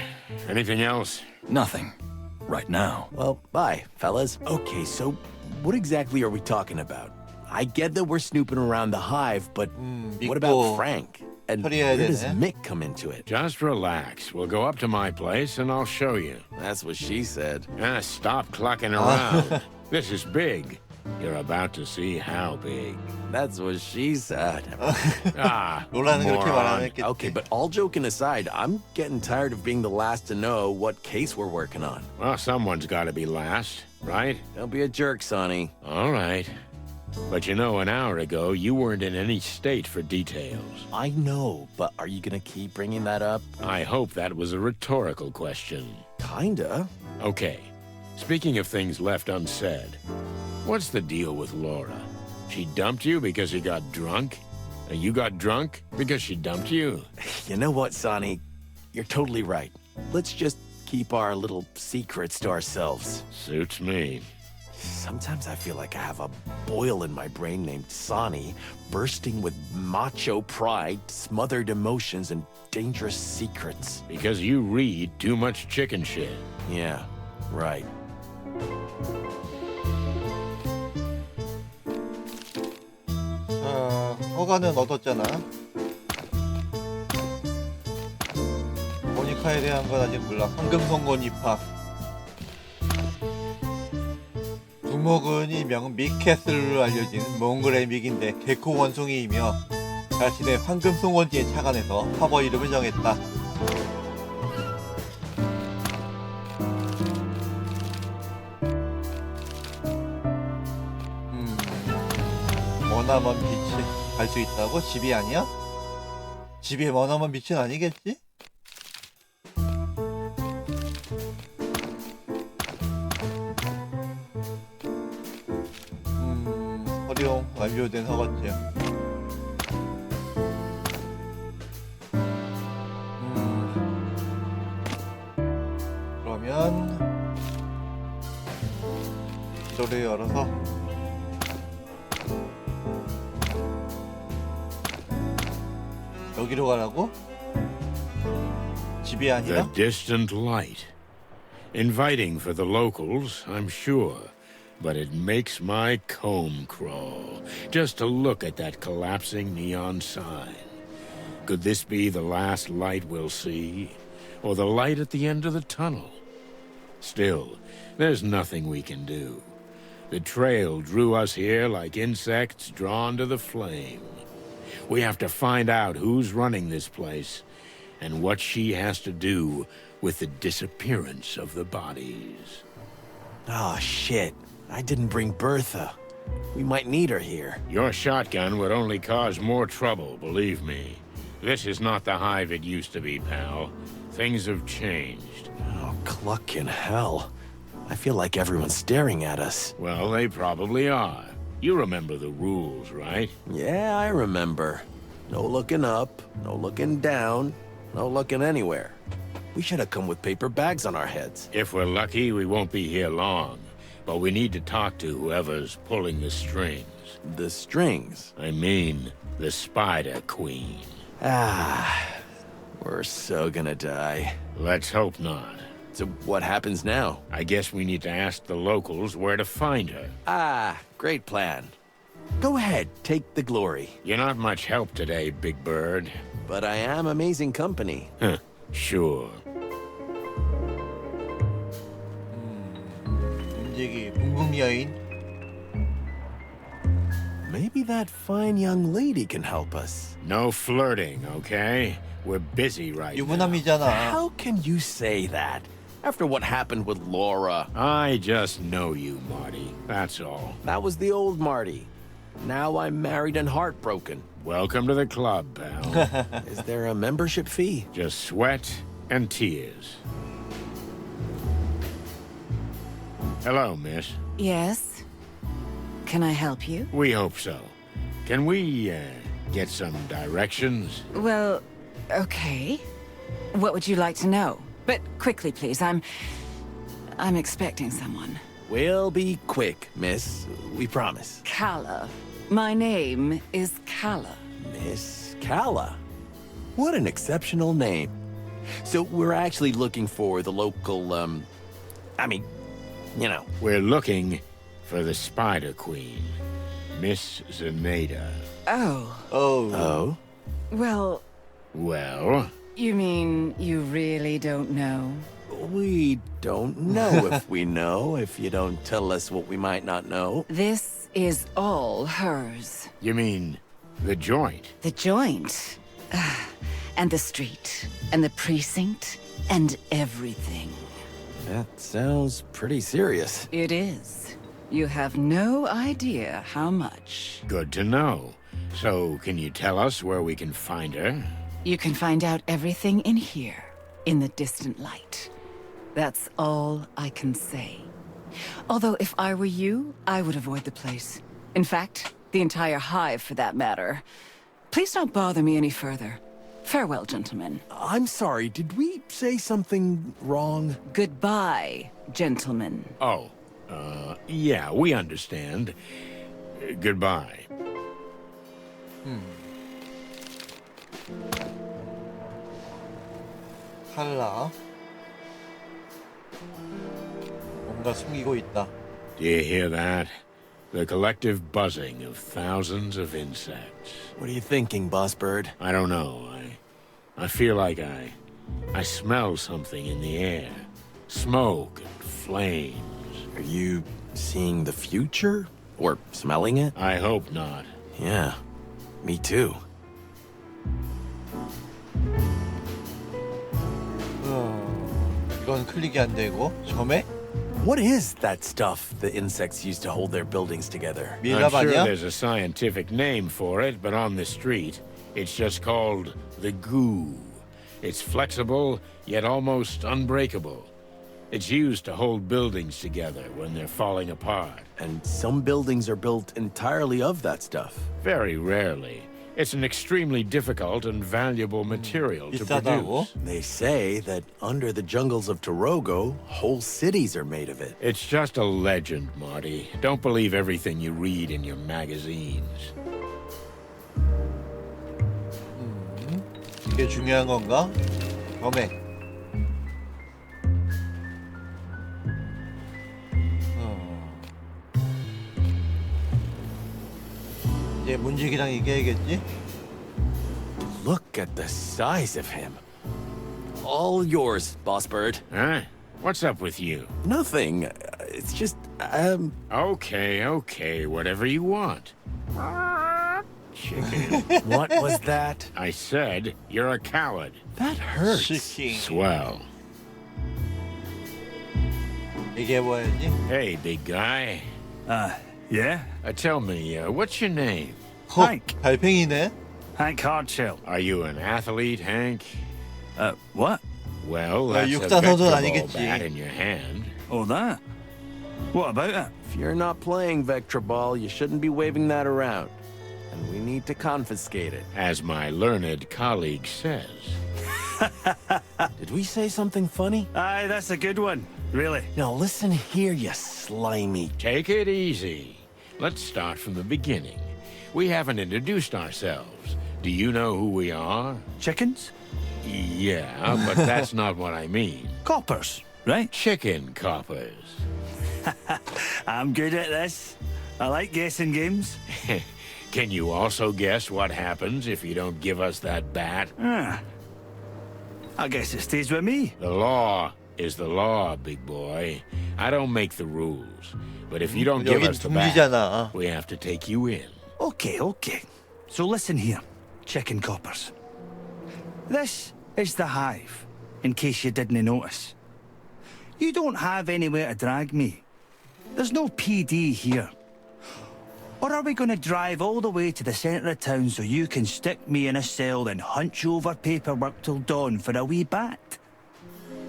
Anything else? Nothing. Right now. Well, bye, fellas. Okay, so what exactly are we talking about? I get that we're snooping around the hive, but what about 믿고 Frank? And 처리해야 where does 되네. Mick come into it? Just relax. We'll go up to my place and I'll show you. That's what she said. Stop clucking around. This is big. You're about to see how big. That's what she said. 로라는 그렇게 말 안 moron. 했겠지. Okay, but all joking aside, I'm getting tired of being the last to know what case we're working on. Well, someone's got to be last, right? Don't be a jerk, Sonny. All right. But you know, an hour ago, you weren't in any state for details. I know, but are you gonna keep bringing that up? I hope that was a rhetorical question. Kinda. Okay. Speaking of things left unsaid, what's the deal with Laura? She dumped you because you got drunk? And you got drunk because she dumped you? You know what, Sonny? You're totally right. Let's just keep our little secrets to ourselves. Suits me. Sometimes I feel like I have a boil in my brain named Sonny, bursting with macho pride, smothered emotions, and dangerous secrets. Because you read too much chicken shit. Yeah, right. 허가는 얻었잖아. 모니카에 대한 건 아직 몰라. 황금성곤 입학. 두목은 일명 믹캐슬로 알려진 몽골의 믹인데 개코 원숭이이며 자신의 황금송원지에 착안해서 화버 이름을 정했다. 머나먼 빛이 갈 수 있다고? 집이 아니야? 집이 머나먼 빛은 아니겠지? 활용 완료된 허가증. 그러면 기도를 열어서 여기로 가라고? 집이 The 아니라? distant light. Inviting for the locals, I'm sure. But it makes my comb crawl just to look at that collapsing neon sign. Could this be the last light we'll see? Or the light at the end of the tunnel? Still, there's nothing we can do. The trail drew us here like insects drawn to the flame. We have to find out who's running this place and what she has to do with the disappearance of the bodies. Oh, shit. I didn't bring Bertha. We might need her here. Your shotgun would only cause more trouble, believe me. This is not the hive it used to be, pal. Things have changed. Oh, cluck in hell. I feel like everyone's staring at us. Well, they probably are. You remember the rules, right? Yeah, I remember. No looking up, no looking down, no looking anywhere. We should have come with paper bags on our heads. If we're lucky, we won't be here long. But we need to talk to whoever's pulling the strings. The strings. I mean, the Spider Queen. Ah, we're so gonna die. Let's hope not. So what happens now? I guess we need to ask the locals where to find her. Ah, great plan. Go ahead, take the glory. You're not much help today, Big Bird. But I am amazing company. Huh, sure. 움직이 붕붕 여인. Maybe that fine young lady can help us. No flirting, okay? We're busy right now. 유부남이잖아. How can you say that? After what happened with Laura. I just know you, Marty. That's all. That was the old Marty. Now I'm married and heartbroken. Welcome to the club, pal. Is there a membership fee? Just sweat and tears. Hello, miss. Yes? Can I help you? We hope so. Can we, get some directions? Well, Okay. What would you like to know? But quickly, please. I'm expecting someone. We'll be quick, miss. We promise. Calla. My name is Calla. Miss Calla. What an exceptional name. So we're actually looking for the local, I mean, you know. We're looking for the Spider Queen, Miss Zenaida. Oh. Oh? Well, Well, you mean you really don't know? We don't know if we know, if you don't tell us what we might not know. This is all hers. you mean the joint? The joint. And the street. And the precinct. And everything. That sounds pretty serious. It is. You have no idea how much. Good to know. So, can you tell us where we can find her? You can find out everything in here, in the distant light. That's all I can say. Although if I were you, I would avoid the place. In fact, the entire hive for that matter. Please don't bother me any further. Farewell, gentlemen. I'm sorry, did we say something wrong? Goodbye, gentlemen. Oh, yeah, we understand. Goodbye. 칼라. 뭔가 숨기고 있다. Do you hear that? The collective buzzing of thousands of insects. What are you thinking, Boss Bird? I don't know. I feel like I smell something in the air. Smoke and flames. Are you seeing the future? Or smelling it? I hope not. Yeah, me too. 이건 클릭이 안 되고 점에 What is that stuff the insects use to hold their buildings together? I'm 밀랍 sure 아니야? there's a scientific name for it, but on the street, it's just called the goo. It's flexible, yet almost unbreakable. It's used to hold buildings together when they're falling apart. And some buildings are built entirely of that stuff. Very rarely. It's an extremely difficult and valuable material to 비싸다고? produce. They say that under the jungles of Torogo, whole cities are made of it. It's just a legend, Marty. Don't believe everything you read in your magazines. 이게 중요한 건가? 점에 이제 문지기랑 얘기해야겠지? Look at the size of him. All yours, Boss Bird. Huh? What's up with you? Nothing. It's just, Okay, whatever you want. Chicken. what was that? I said you're a coward. That hurts. 치킨 Swell. 얘기해봐야지. Hey, big guy. Yeah? Tell me, what's your name? 헉, 달팽이네? Hank Hardshell. Are you an athlete, Hank? What? Well, that's a 육사 선수는 vector 아니겠지. ball bat in your hand. Oh, that? What about it? If you're not playing Vectra Ball, you shouldn't be waving that around. And we need to confiscate it. As my learned colleague says. Did we say something funny? Aye, that's a good one. Really? Now listen here, you slimy. Take it easy. Let's start from the beginning. We haven't introduced ourselves. Do you know who we are? Chickens? Yeah, but that's not what I mean. Coppers, right? Chicken coppers. I'm good at this. I like guessing games. Can you also guess what happens if you don't give us that bat? I guess it stays with me. The law is the law, big boy. I don't make the rules. But if you don't give 여긴 us the bat, 둥지잖아. we have to take you in. Okay. So listen here, chicken coppers. This is the hive, in case you didn't notice. You don't have anywhere to drag me. There's no PD here. Or are we going to drive all the way to the centre of town so you can stick me in a cell and hunch over paperwork till dawn for a wee bat?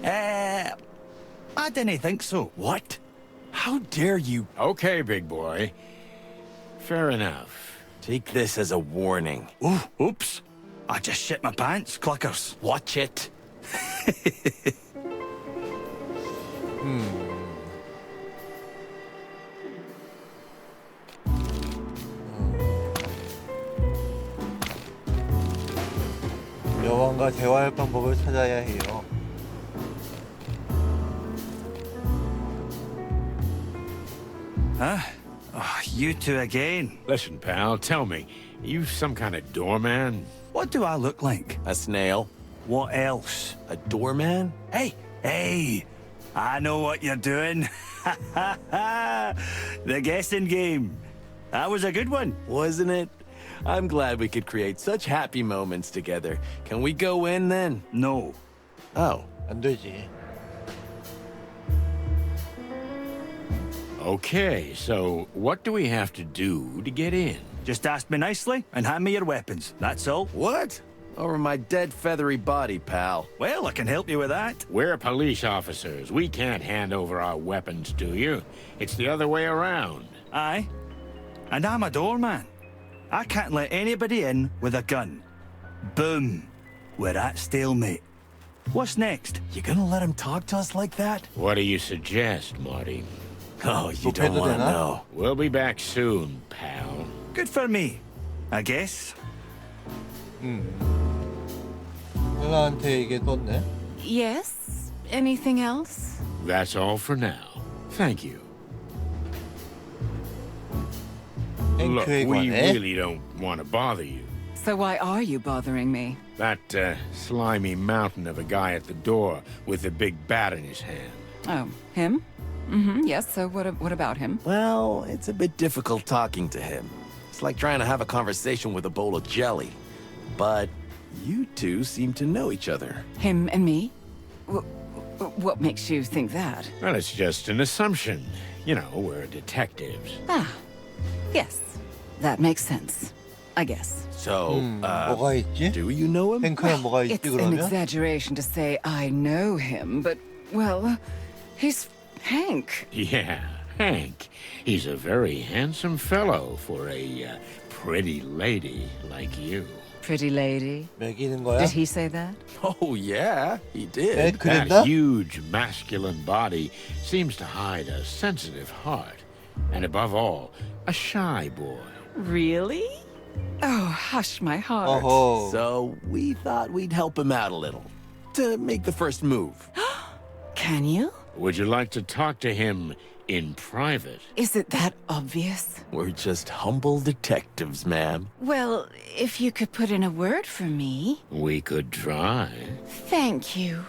I didn't think so. What? How dare you? Okay, big boy. Fair enough. Take this as a warning. Oops. I just shit my pants, cluckers. Watch it. 여왕과 대화할 방법을 찾아야 해요. Huh? Oh, you two again. Listen, pal, tell me, you some kind of doorman? What do I look like? A snail. What else? A doorman? Hey, hey! I know what you're doing. The guessing game. That was a good one. Wasn't it? I'm glad we could create such happy moments together. Can we go in then? No. Oh. 안 되지. Okay, so what do we have to do to get in? Just ask me nicely and hand me your weapons. That's all. What? Over my dead feathery body, pal. Well, I can help you with that. We're police officers. We can't hand over our weapons to you. It's the other way around. Aye. And I'm a doorman. I can't let anybody in with a gun. Boom. We're at stalemate. What's next? You gonna let him talk to us like that? What do you suggest, Marty? Oh, you don't 해도 want to 되나? know. We'll be back soon, pal. Good for me, I guess. 헬라한테 이게 떴네. Yes? Anything else? That's all for now. Thank you. Look, 땡큐에 we 관해. really don't want to bother you. So why are you bothering me? That slimy mountain of a guy at the door with the big bat in his hand. Oh, him? Mm-hmm, yes, so what about him? Well, it's a bit difficult talking to him. It's like trying to have a conversation with a bowl of jelly. But you two seem to know each other. Him and me? What makes you think that? Well, it's just an assumption. You know, we're detectives. Ah, yes. That makes sense. I guess. So, 뭐가 있지? do you know him? 탱크에 뭐가 있지 It's an 그러면? exaggeration to say I know him, but, well, he's Hank. Yeah, Hank. He's a very handsome fellow for a pretty lady like you. Pretty lady. 매기는 거야? Did he say that? Oh, yeah, he 네, did. That 그랬나? huge masculine body seems to hide a sensitive heart. And above all, a shy boy. Really? Oh, hush my heart. 어허. So, we thought we'd help him out a little. To make the first move. Can you? Would you like to talk to him in private? Is it that obvious? We're just humble detectives, ma'am. Well, if you could put in a word for me. We could try. Thank you.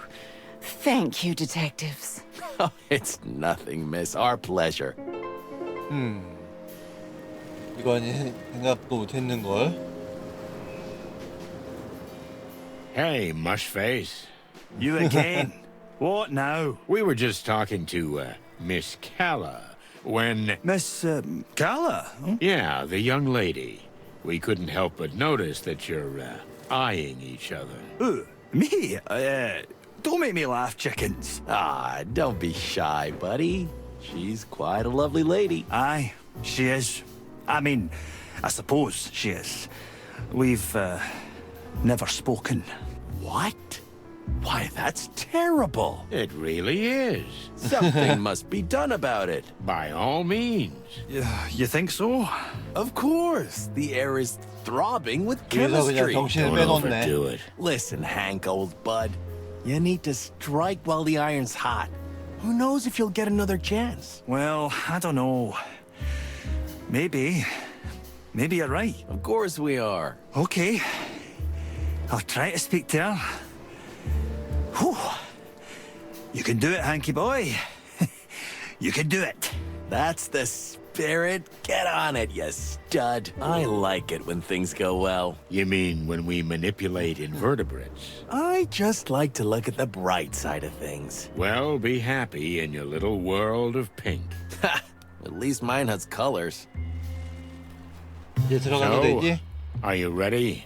Thank you, detectives. Oh, it's nothing, miss. Our pleasure. 이건 생각도 못했는 걸. Hey, Mushface. You again? What now? We were just talking to Miss Calla when... Miss, Gala? Yeah, the young lady. We couldn't help but notice that you're eyeing each other. Who? Me? Don't make me laugh, chickens. Ah, don't be shy, buddy. She's quite a lovely lady. Aye, she is. I mean, I suppose she is. We've, never spoken. What? Why, that's terrible. It really is. Something must be done about it. By all means. You think so? Of course. The air is throbbing with 그래서 그냥 chemistry. 정신을 Don't 빼놓네. overdo it. Listen, Hank, old bud. You need to strike while the iron's hot. Who knows if you'll get another chance? Well, I don't know. Maybe. Maybe you're right. Of course we are. Okay. I'll try to speak to her. Whew. You can do it, Hanky boy. You can do it. That's the spirit. Get on it, you stud. I like it when things go well. You mean when we manipulate invertebrates? I just like to look at the bright side of things. Well, be happy in your little world of pink. At least mine has colors. 이제 들어가도 So, 되지? are you ready?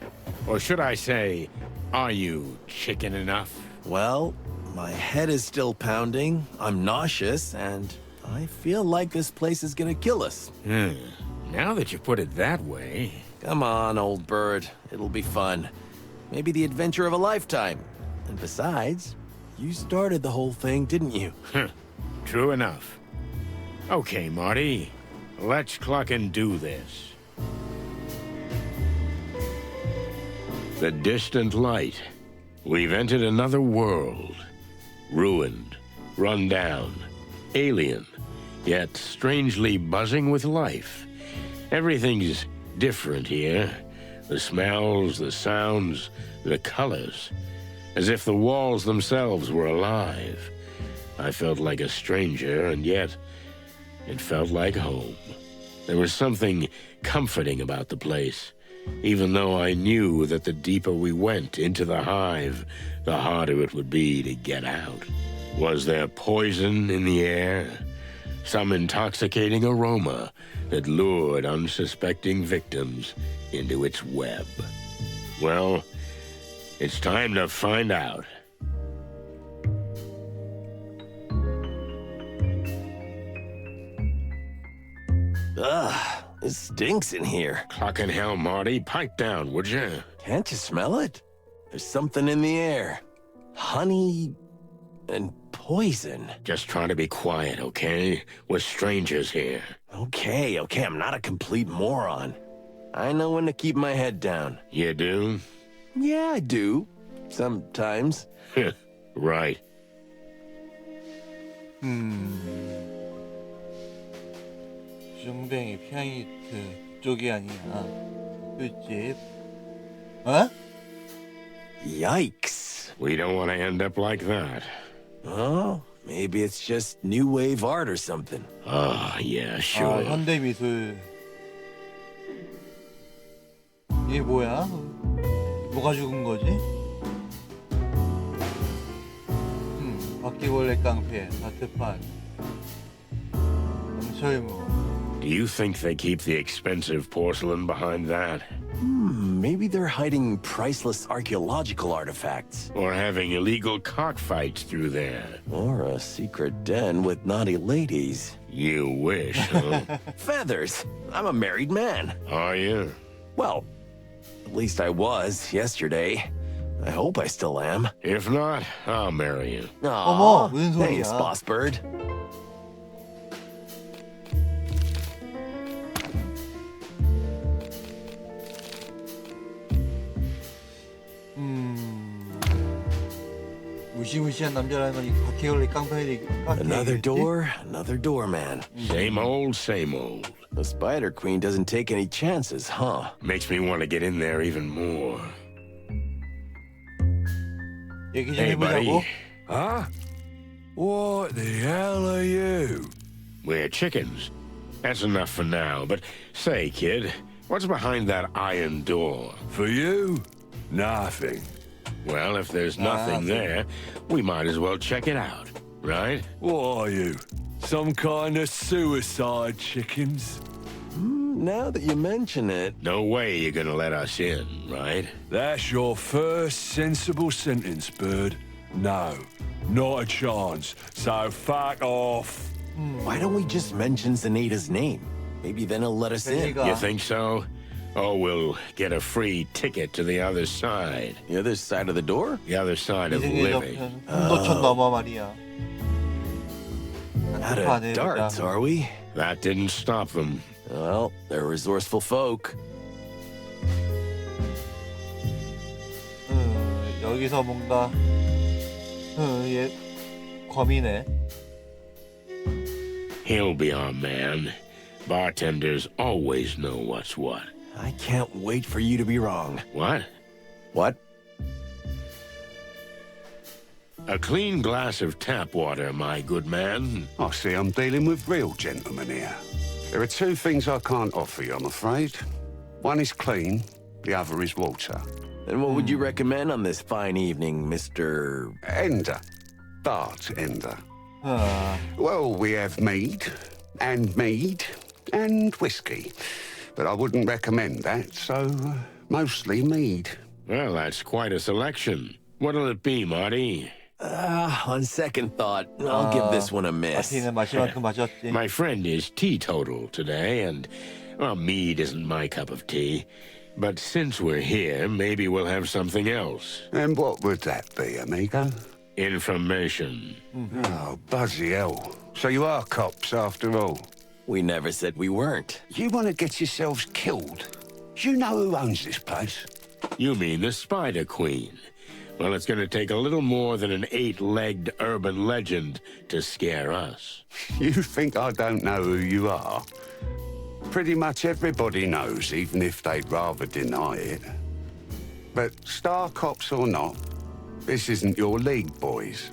Or should I say, are you chicken enough? Well, my head is still pounding, I'm nauseous, and I feel like this place is gonna kill us. Now that you put it that way... Come on, old bird. It'll be fun. Maybe the adventure of a lifetime. And besides, you started the whole thing, didn't you? True enough. Okay, Marty. Let's clock and do this. The distant light. We've entered another world. Ruined, run down, alien, yet strangely buzzing with life. Everything's different here. The smells, the sounds, the colors. As if the walls themselves were alive. I felt like a stranger, and yet it felt like home. There was something comforting about the place, even though I knew that the deeper we went into the hive, the harder it would be to get out. Was there poison in the air? Some intoxicating aroma that lured unsuspecting victims into its web? Well, it's time to find out. Ugh, it stinks in here. Clockin' hell, Marty. Pipe down, would you? Can't you smell it? There's something in the air. Honey and poison. Just try to be quiet, okay? We're strangers here. Okay, I'm not a complete moron. I know when to keep my head down. You do? Yeah, I do. Sometimes. Right. 중뱅이 피아니트 그쪽이 아니야. 꿀집. 어? Yikes. We don't want to end up like that. Oh, maybe it's just new wave art or something. Oh, yeah, sure. 아, 현대 미술. 이게 뭐야? 뭐가 죽은 거지? 바퀴벌레 깡패, 다트판, 강철무. Do you think they keep the expensive porcelain behind that? Maybe they're hiding priceless archaeological artifacts. Or having illegal cockfights through there? Or a secret den with naughty ladies. You wish, huh? Feathers! I'm a married man. Are you? Well, at least I was yesterday. I hope I still am. If not, I'll marry you. Aw, 어머, 무슨 소리야. thanks, boss bird. 무시무시한 남자라는 건 이 바퀴벌레 깡패들이 Another door, man. Same old, same old. The Spider Queen doesn't take any chances, huh? Makes me want to get in there even more. 얘기 좀 Hey, 해보자고. buddy. Huh? What the hell are you? We're chickens. That's enough for now. But say, kid, what's behind that iron door? For you? Nothing. Well, if there's nothing there, we might as well check it out, right? What are you? Some kind of suicide chickens? Now that you mention it, No way you're gonna let us in, right? That's your first sensible sentence, Bird. No, not a chance. So fuck off. why don't we just mention Zenaita's name? Maybe then he'll let us in. 제니가 You think so? Oh, we'll get a free ticket to the other side. The other side of the door? The other side of 이승의 living. 저편 홍도천 넘어 말이야. Out 다트판에 of darts, 보자. are we? That didn't stop them. Well, they're resourceful folk. 여기서 뭔가 얘 검이네. He'll be our man. Bartenders always know what's what. I can't wait for you to be wrong. What? What? A clean glass of tap water, my good man. I see I'm dealing with real gentlemen here. There are two things I can't offer you, I'm afraid. One is clean, the other is water. And what would you recommend on this fine evening, Mr. Ender. Bartender. 아, Well, we have mead, and whiskey. But I wouldn't recommend that, so mostly mead. Well, that's quite a selection. What'll it be, Marty? On second thought, I'll give this one a miss. 마티는 마실 만큼 마셨지. My friend is teetotal today, and, well, mead isn't my cup of tea. But since we're here, maybe we'll have something else. And what would that be, amigo? Information. Oh, bloody hell. So you are cops after all? We never said we weren't. You want to get yourselves killed? You know who owns this place? You mean the Spider Queen? Well, it's going to take a little more than an 8-legged urban legend to scare us. You think I don't know who you are? Pretty much everybody knows, even if they'd rather deny it. But star cops or not, this isn't your league, boys.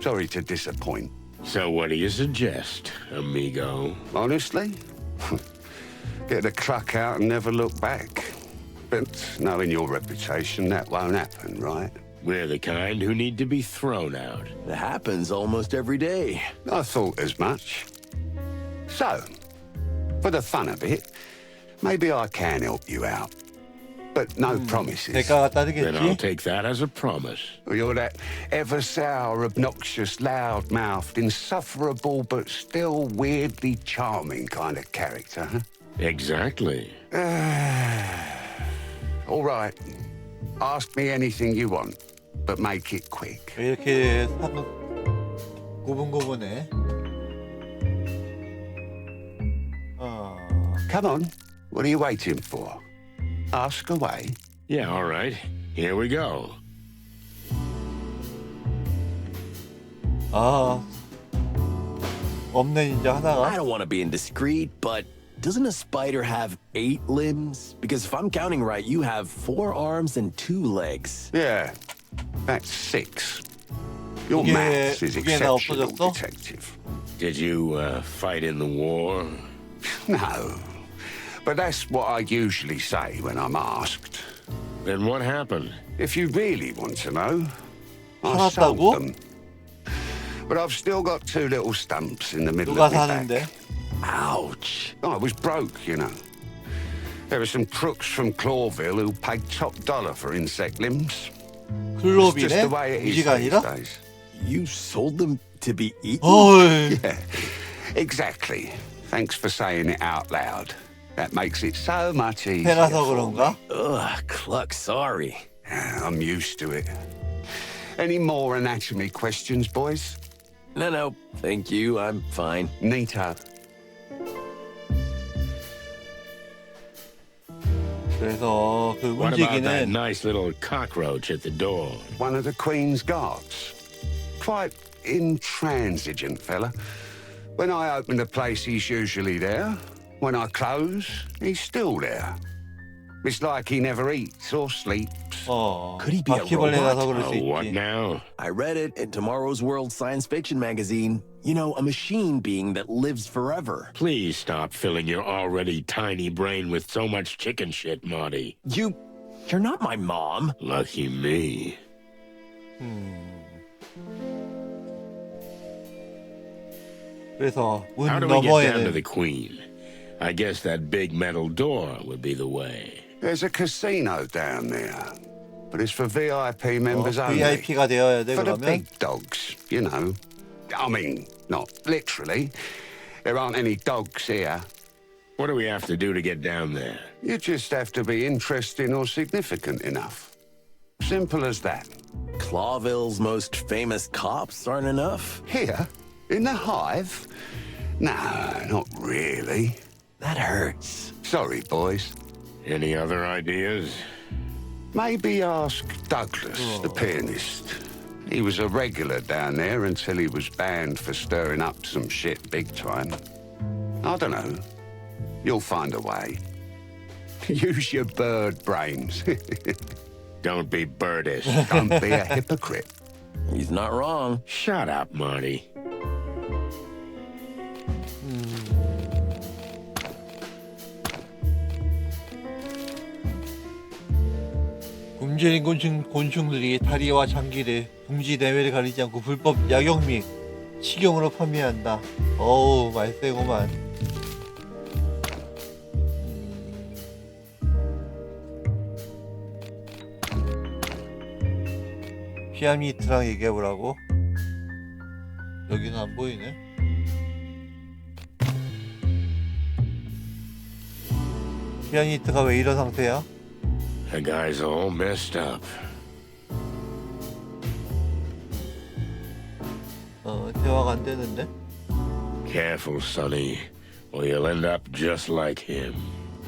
Sorry to disappoint. So what do you suggest, amigo? Honestly? Get the cluck out and never look back. But knowing your reputation, that won't happen, right? We're the kind who need to be thrown out. It happens almost every day. I thought as much. So, for the fun of it, maybe I can help you out. But no promises. 대가가 Then I'll 따르겠지? take that as a promise. You're that ever-sour, obnoxious, loud-mouthed, insufferable, but still weirdly charming kind of character, huh? Exactly. All right. Ask me anything you want, but make it quick. 왜 이렇게 고분고분해? Come on. What are you waiting for? Ask away. Yeah, all right. Here we go. 아, 없네 이제 I 하나가. don't want to be indiscreet, but doesn't a spider have 8 limbs? Because if I'm counting right, you have 4 arms and 2 legs. Yeah, that's 6. Your 이게 maths is 두 개나 exceptional, 없어졌어? detective. Did you fight in the war? No, but that's what I usually say when I'm asked. Then what happened? If you really want to know, I sold 살았다고? them. But I've still got 2 little stumps in the middle 누가 of my 사는데? back. Ouch. I was broke, you know. There were some crooks from Clawville who paid top dollar for insect limbs. It's just 클로비네? the way it is 무지가 these 아니라? days. You sold them to be eaten? 어이. Yeah, exactly. Thanks for saying it out loud. That makes it so much easier. 해라서 for 그런가? Ugh, Cluck, sorry. me. I'm used to it. Any more anatomy questions, boys? No, thank you. I'm fine. Neato. 그래서 그 What about that 움직이는 nice little cockroach at the door? One of the Queen's guards. Quite intransigent fella. When I open the place, he's usually there. When I close, he's still there. It's like he never eats or sleeps. Could he be a 바퀴벌레라서 robot? 그럴 수 What 있지. now? I read it in Tomorrow's World Science Fiction magazine. You know, a machine being that lives forever. Please stop filling your already tiny brain with so much chicken shit, Marty. You're not my mom. Lucky me. 그래서 문 How do we get down to 너머에는 the Queen? I guess that big metal door would be the way. There's a casino down there. But it's for VIP members only. VIP가 되어야 돼 For the 그러면? big dogs, you know. I mean, not literally. There aren't any dogs here. What do we have to do to get down there? You just have to be interesting or significant enough. Simple as that. Clawville's most famous cops aren't enough? Here? In the hive? No, not really. That hurts. Sorry, boys. Any other ideas? Maybe ask Douglas, the pianist. He was a regular down there until he was banned for stirring up some shit big time. I don't know. You'll find a way. Use your bird brains. Don't be birdish. Don't be a hypocrite. He's not wrong. Shut up, Marty. 굶주린 곤충들이 다리와 장기를 둥지 내외를 가리지 않고 불법 약용 및 식용으로 판매한다. 어우 말세구만. 피아니트랑 얘기해보라고? 여기는 안 보이네. 피아니트가 왜 이런 상태야? The guy's all messed up. 대화가 안 되는데? Careful, Sonny, or you'll end up just like him.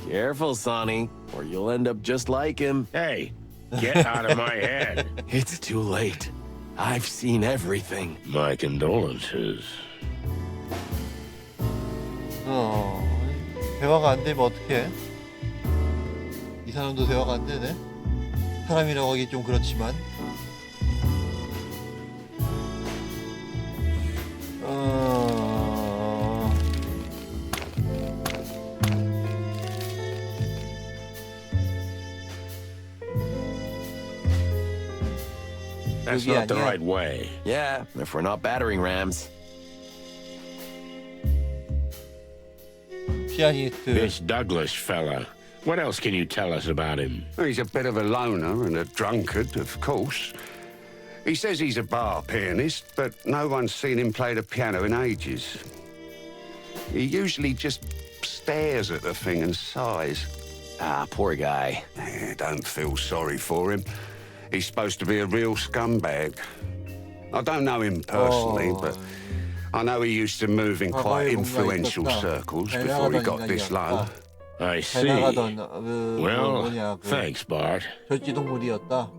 Careful, Sonny, or you'll end up just like him. Hey, get out of my head. It's too late. I've seen everything. My condolences. 대화가 안 되면 어떡해? 이 사람도 대화가 안 되네? 사람이라고 하기 좀 그렇지만. That's 여기 not the 아니야. right way. Yeah, if we're not battering rams. 피아니스트. This Douglas fella. What else can you tell us about him? Well, he's a bit of a loner and a drunkard, of course. He says he's a bar pianist, but no one's seen him play the piano in ages. He usually just stares at the thing and sighs. Ah, poor guy. Don't feel sorry for him. He's supposed to be a real scumbag. I don't know him personally, but I know he used to move in quite influential circles before he got this low. I see. Well, thanks, Bart. 절지동물이었다.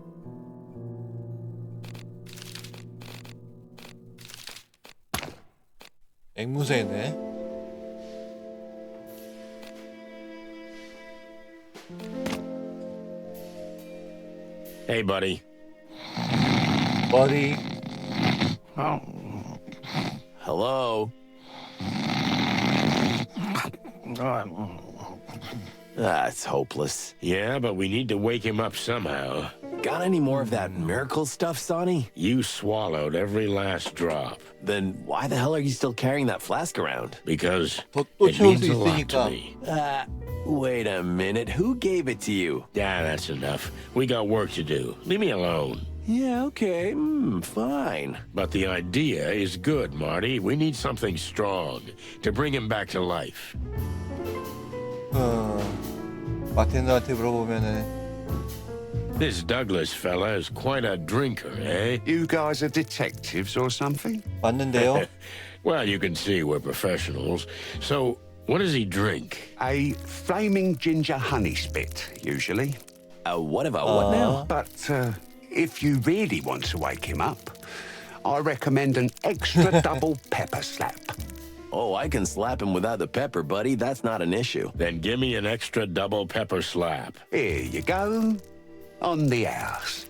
앵무새네. Hey, buddy. 머리. Hello? That's hopeless. Yeah, but we need to wake him up somehow. Got any more of that miracle stuff, Sonny? You swallowed every last drop. Then why the hell are you still carrying that flask around? Because 또 it 채울 means 수 a lot to 있으니까. me. Wait a minute. Who gave it to you? Yeah, that's enough. We got work to do. Leave me alone. Yeah, okay. Fine. But the idea is good, Marty. We need something strong to bring him back to life. 마텐더한테 물어보면은 This Douglas fella is quite a drinker, eh? You guys are detectives or something? 맞는데요? Well, you can see we're professionals. So, what does he drink? A flaming ginger honey spit, usually. What now? But if you really want to wake him up, I recommend an extra double pepper slap. Oh, I can slap him without the pepper, buddy. That's not an issue. Then give me an extra double pepper slap. Here you go. On the house.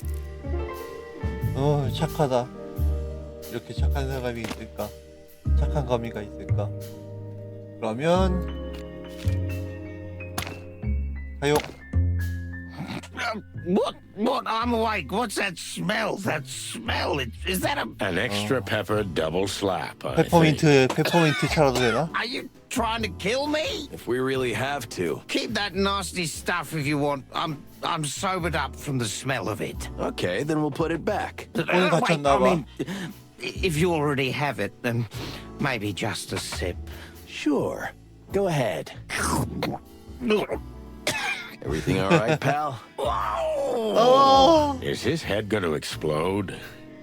착하다. 이렇게 착한 사람이 있을까? 착한 거미가 있을까? 그러면 가요. What? I'm awake. What's that smell? That smell? Is that a... An extra pepper double slap, I think. 페퍼민트 차라도 되나? Are you trying to kill me? If we really have to. Keep that nasty stuff if you want. I'm sobered up from the smell of it. Okay, then we'll put it back. Wait, 갇혔나 봐. if you already have it, then maybe just a sip. Sure. Go ahead. Everything all right, pal? Is his head going to explode?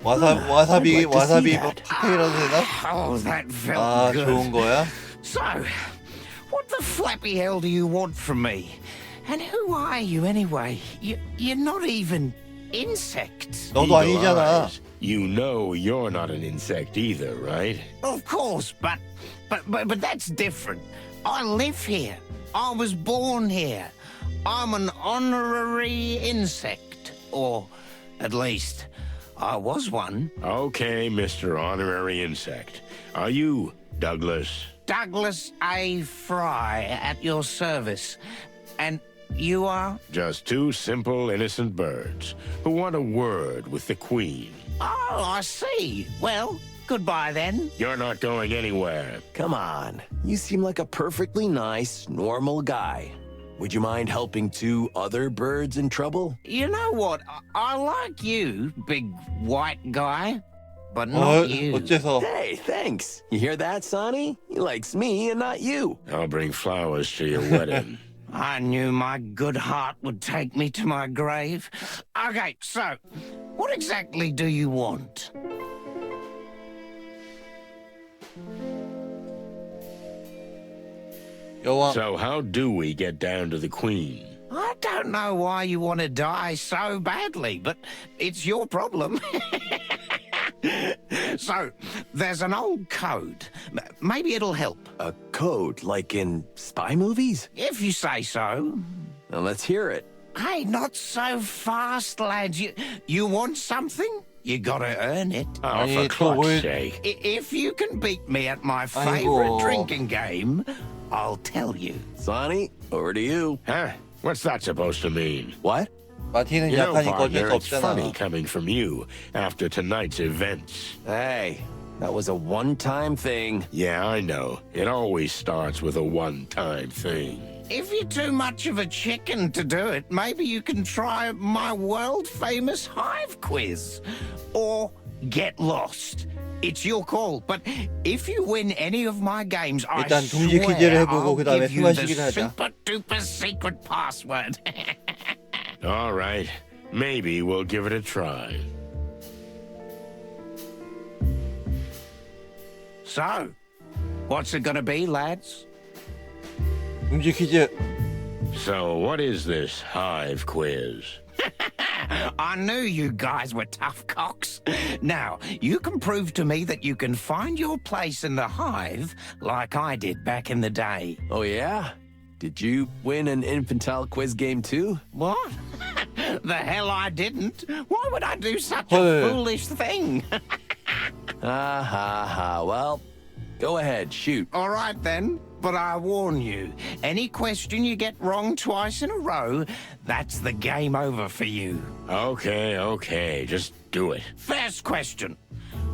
와사비 I'd like to see 와사비 that. 칵테일이라도 되나? Oh, that felt good. 좋은 거야? So, what the flappy hell do you want from me? And who are you anyway? You're not even insects. 너도 Eagle 아니잖아. eyes. You know you're not an insect either, right? Of course, but that's different. I live here. I was born here. I'm an honorary insect, or at least I was one. Okay, Mr. Honorary Insect. Are you Douglas? Douglas A. Fry at your service. And you are? Just two simple, innocent birds who want a word with the Queen. Oh, I see. Well, goodbye then. You're not going anywhere. Come on. You seem like a perfectly nice, normal guy. Would you mind helping two other birds in trouble? You know what? I like you, big white guy, but not you. 어째서? Hey, thanks. You hear that, Sonny? He likes me and not you. I'll bring flowers to your wedding. I knew my good heart would take me to my grave. Okay, so, what exactly do you want? 여왕. So how do we get down to the Queen? I don't know why you want to die so badly, but it's your problem. So, there's an old code. Maybe it'll help. A code, like in spy movies? If you say so. Now let's hear it. Hey, not so fast, lads. You want something? You gotta earn it. Oh, 아니, for 또 뭘- Cluck's sake. If you can beat me at my 아이고. favorite drinking game, I'll tell you. Sonny, over to you. Huh? What's that supposed to mean? What? 마티는 You know, 약하니까 어쩔 partner, 수 it's funny 없잖아. coming from you after tonight's events. Hey, that was a one-time thing. Yeah, I know. It always starts with a one-time thing. If you're too much of a chicken to do it, maybe you can try my world-famous hive quiz. Or get lost. It's your call, but if you win any of my games, I 일단 둥지 퀴즈를 swear 해보고 I'll 그다음에 give you the 수만식을 하자. super-duper secret password. All right. Maybe we'll give it a try. So, what's it gonna be, lads? 둥지 퀴즈. So, what is this hive quiz? I knew you guys were tough cocks. Now, you can prove to me that you can find your place in the hive like I did back in the day. Oh, yeah? Did you win an infantile quiz game too? What? The hell I didn't. Why would I do such 헐. a foolish thing? Well, go ahead, shoot. All right then, but I warn you, any question you get wrong twice in a row, that's the game over for you. Okay. Just do it. First question.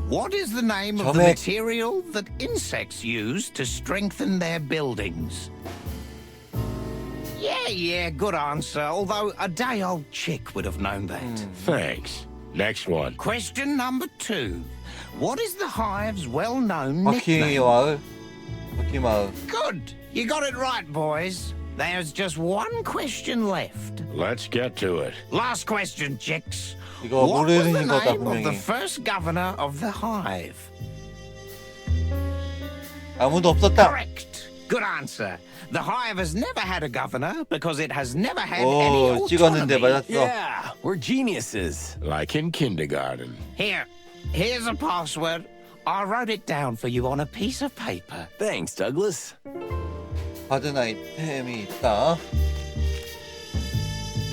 What is the name of the 점액. material that insects use to strengthen their buildings? Yeah, good answer. Although a day-old chick would have known that. Thanks. Next one. Question number 2. What is the hive's well-known 바퀴 nickname? 마을. 바퀴 마을. Good. You got it right, boys. There's just one question left. Let's get to it. Last question, chicks. 이거 What was the 모르는 거다 name of the 분명히. first governor of the hive? 아무도 없었다. Correct. Good answer. The hive has never had a governor because it has never had 오, any 찍었는데 autonomy. 맞았어. Yeah, we're geniuses. Like in kindergarten. Here's a password. I wrote it down for you on a piece of paper. Thanks, Douglas. 받은 아이템이 있다.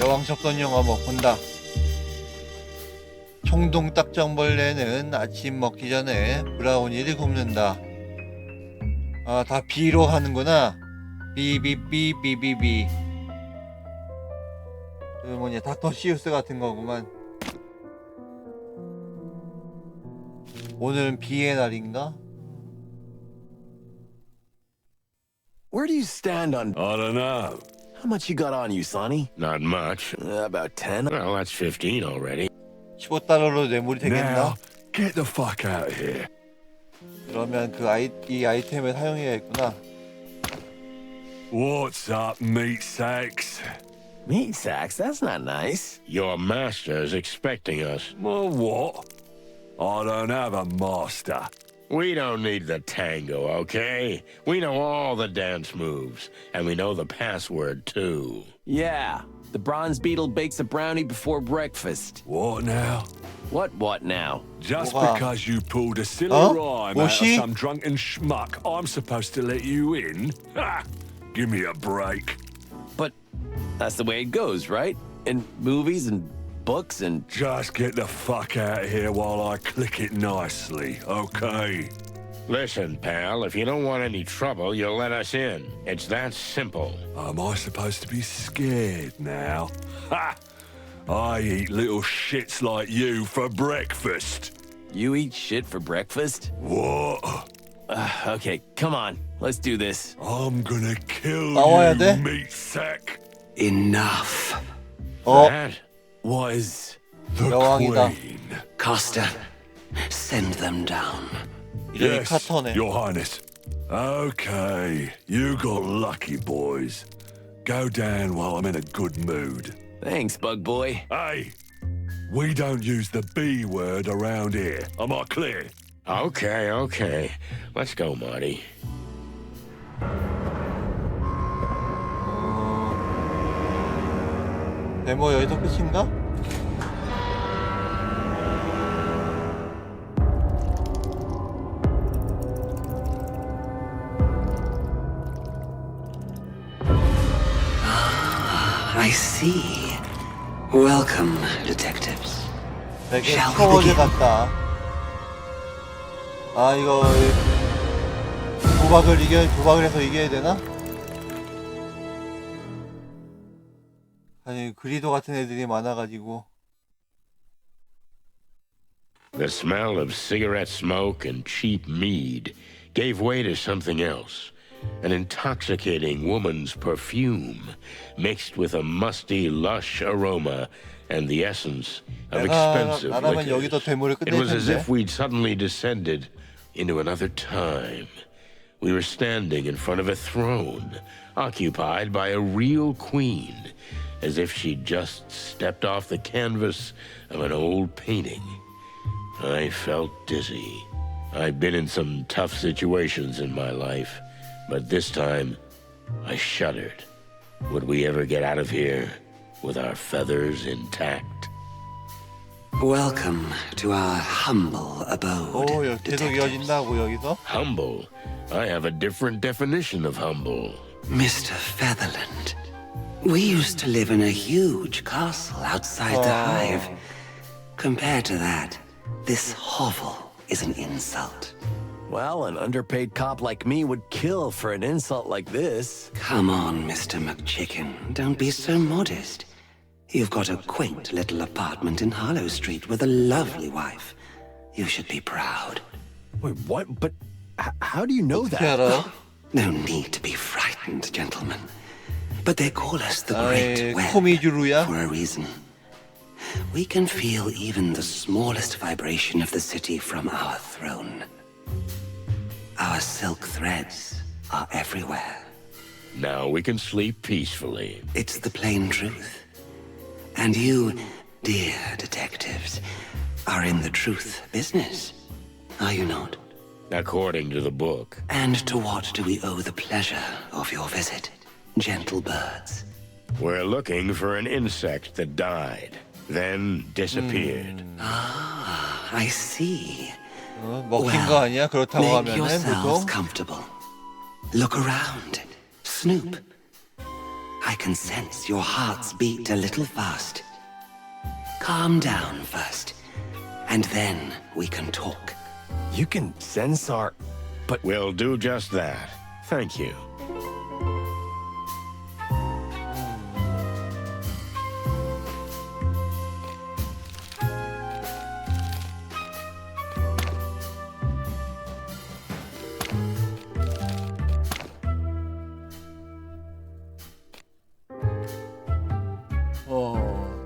여왕 접선 영화 뭐 본다. 청동 딱정벌레는 아침 먹기 전에 브라우니를 굽는다. 아, 다 B로 하는구나. 비비비비비비. 그 뭐냐, 닥터 시우스 같은 거구만. 오늘은 비의 날인가? Where do you stand on... I don't know. How much you got on you, Sonny? Not much. About 10. Well, that's 15 already. 15달러로 뇌물이 되겠나? Now, get the fuck out of here. 그러면 이 아이템을 사용해야겠구나. What's up, meat sacks? Meat sacks? That's not nice. Your master's expecting us. Well, what? I don't have a master. We don't need the tango, okay? We know all the dance moves, and we know the password, too. Yeah, the bronze beetle bakes a brownie before breakfast. What now? What now? Just 뭐가? because you pulled a silly 어? rhyme out of 뭐시? some drunken schmuck, I'm supposed to let you in? Ha! Give me a break. But that's the way it goes, right? In movies and books and... Just get the fuck out of here while I click it nicely, okay? Listen, pal, if you don't want any trouble, you'll let us in. It's that simple. Am I supposed to be scared now? Ha! I eat little shits like you for breakfast. You eat shit for breakfast? What? Okay, come on. Let's do this. I'm gonna kill 나와야 you, 돼? meat sack. Enough. 어? That? Was... The 여왕이다. Queen. Costa, send them down. 이름이 Yes, 카터네. Your Highness. Okay, you got lucky, boys. Go down while I'm in a good mood. Thanks, bug boy. Hey, we don't use the B word around here. Am I clear? Okay, okay. Let's go, Marty. 데모 여기서 끝인가? I see. Welcome, detectives. 되게 Shall we 스타워즈 begin? 같다. 아 이거 도박을 해서 이겨야 되나? 아니 그리도 같은 애들이 많아가지고. The smell of cigarette smoke and cheap mead gave way to something else. An intoxicating woman's perfume mixed with a musty, lush aroma and the essence of expensive 나라면 여기서 liquors. 데모를 It 끝낼 was as 텐데. if we'd suddenly descended into another time. We were standing in front of a throne, occupied by a real queen, as if she'd just stepped off the canvas of an old painting. I felt dizzy. I've been in some tough situations in my life, but this time I shuddered. Would we ever get out of here with our feathers intact? Welcome to our humble abode, 오 계속 detectives. 이어진다고 여기서? Humble? I have a different definition of humble. Mr. Featherland, we used to live in a huge castle outside the hive. Compared to that, this hovel is an insult. Well, an underpaid cop like me would kill for an insult like this. Come on, Mr. McChicken, don't be so modest. You've got a quaint little apartment in Harlow Street with a lovely wife. You should be proud. Wait, what? But how do you know 어떻게 that? 알아? No need to be frightened, gentlemen. But they call us the Great 아이 Web 코미주루야? for a reason. We can feel even the smallest vibration of the city from our throne. Our silk threads are everywhere. Now we can sleep peacefully. It's the plain truth. And you, dear detectives, are in the truth business, are you not? According to the book. And to what do we owe the pleasure of your visit, gentle birds? We're looking for an insect that died, then disappeared. Ah, I see. 먹힌 거 아니야? 그렇다고 Make 하면은 yourselves 보통 comfortable. Look around. Snoop. I can sense your hearts beat a little fast. Calm down first, and then we can talk. You can sense our... But we'll do just that. Thank you.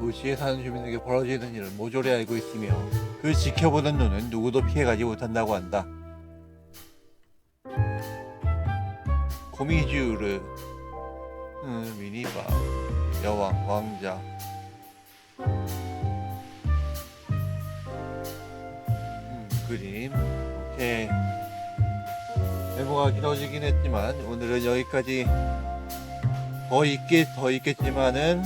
도시에 사는 주민에게 벌어지는 일을 모조리 알고 있으며 그 지켜보는 눈은 누구도 피해가지 못한다고 한다. 코미주르, 미니바, 여왕, 왕자. 그림. 오케이. 메모가 길어지긴 했지만 오늘은 여기까지. 더 있겠지만은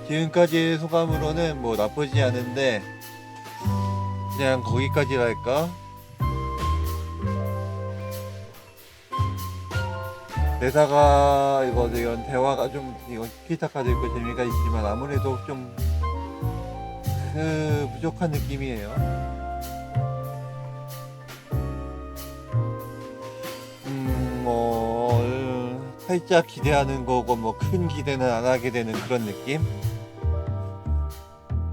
지금까지의 소감으로는 뭐 나쁘지 않은데 그냥 거기까지랄까? 대사가 이런 대화가 좀 이건 티키타카도 있고 재미가 있지만 아무래도 좀 부족한 느낌이에요. 살짝 기대하는 거고 뭐 큰 기대는 안 하게 되는 그런 느낌?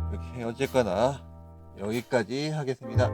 이렇게 어쨌거나 여기까지 하겠습니다.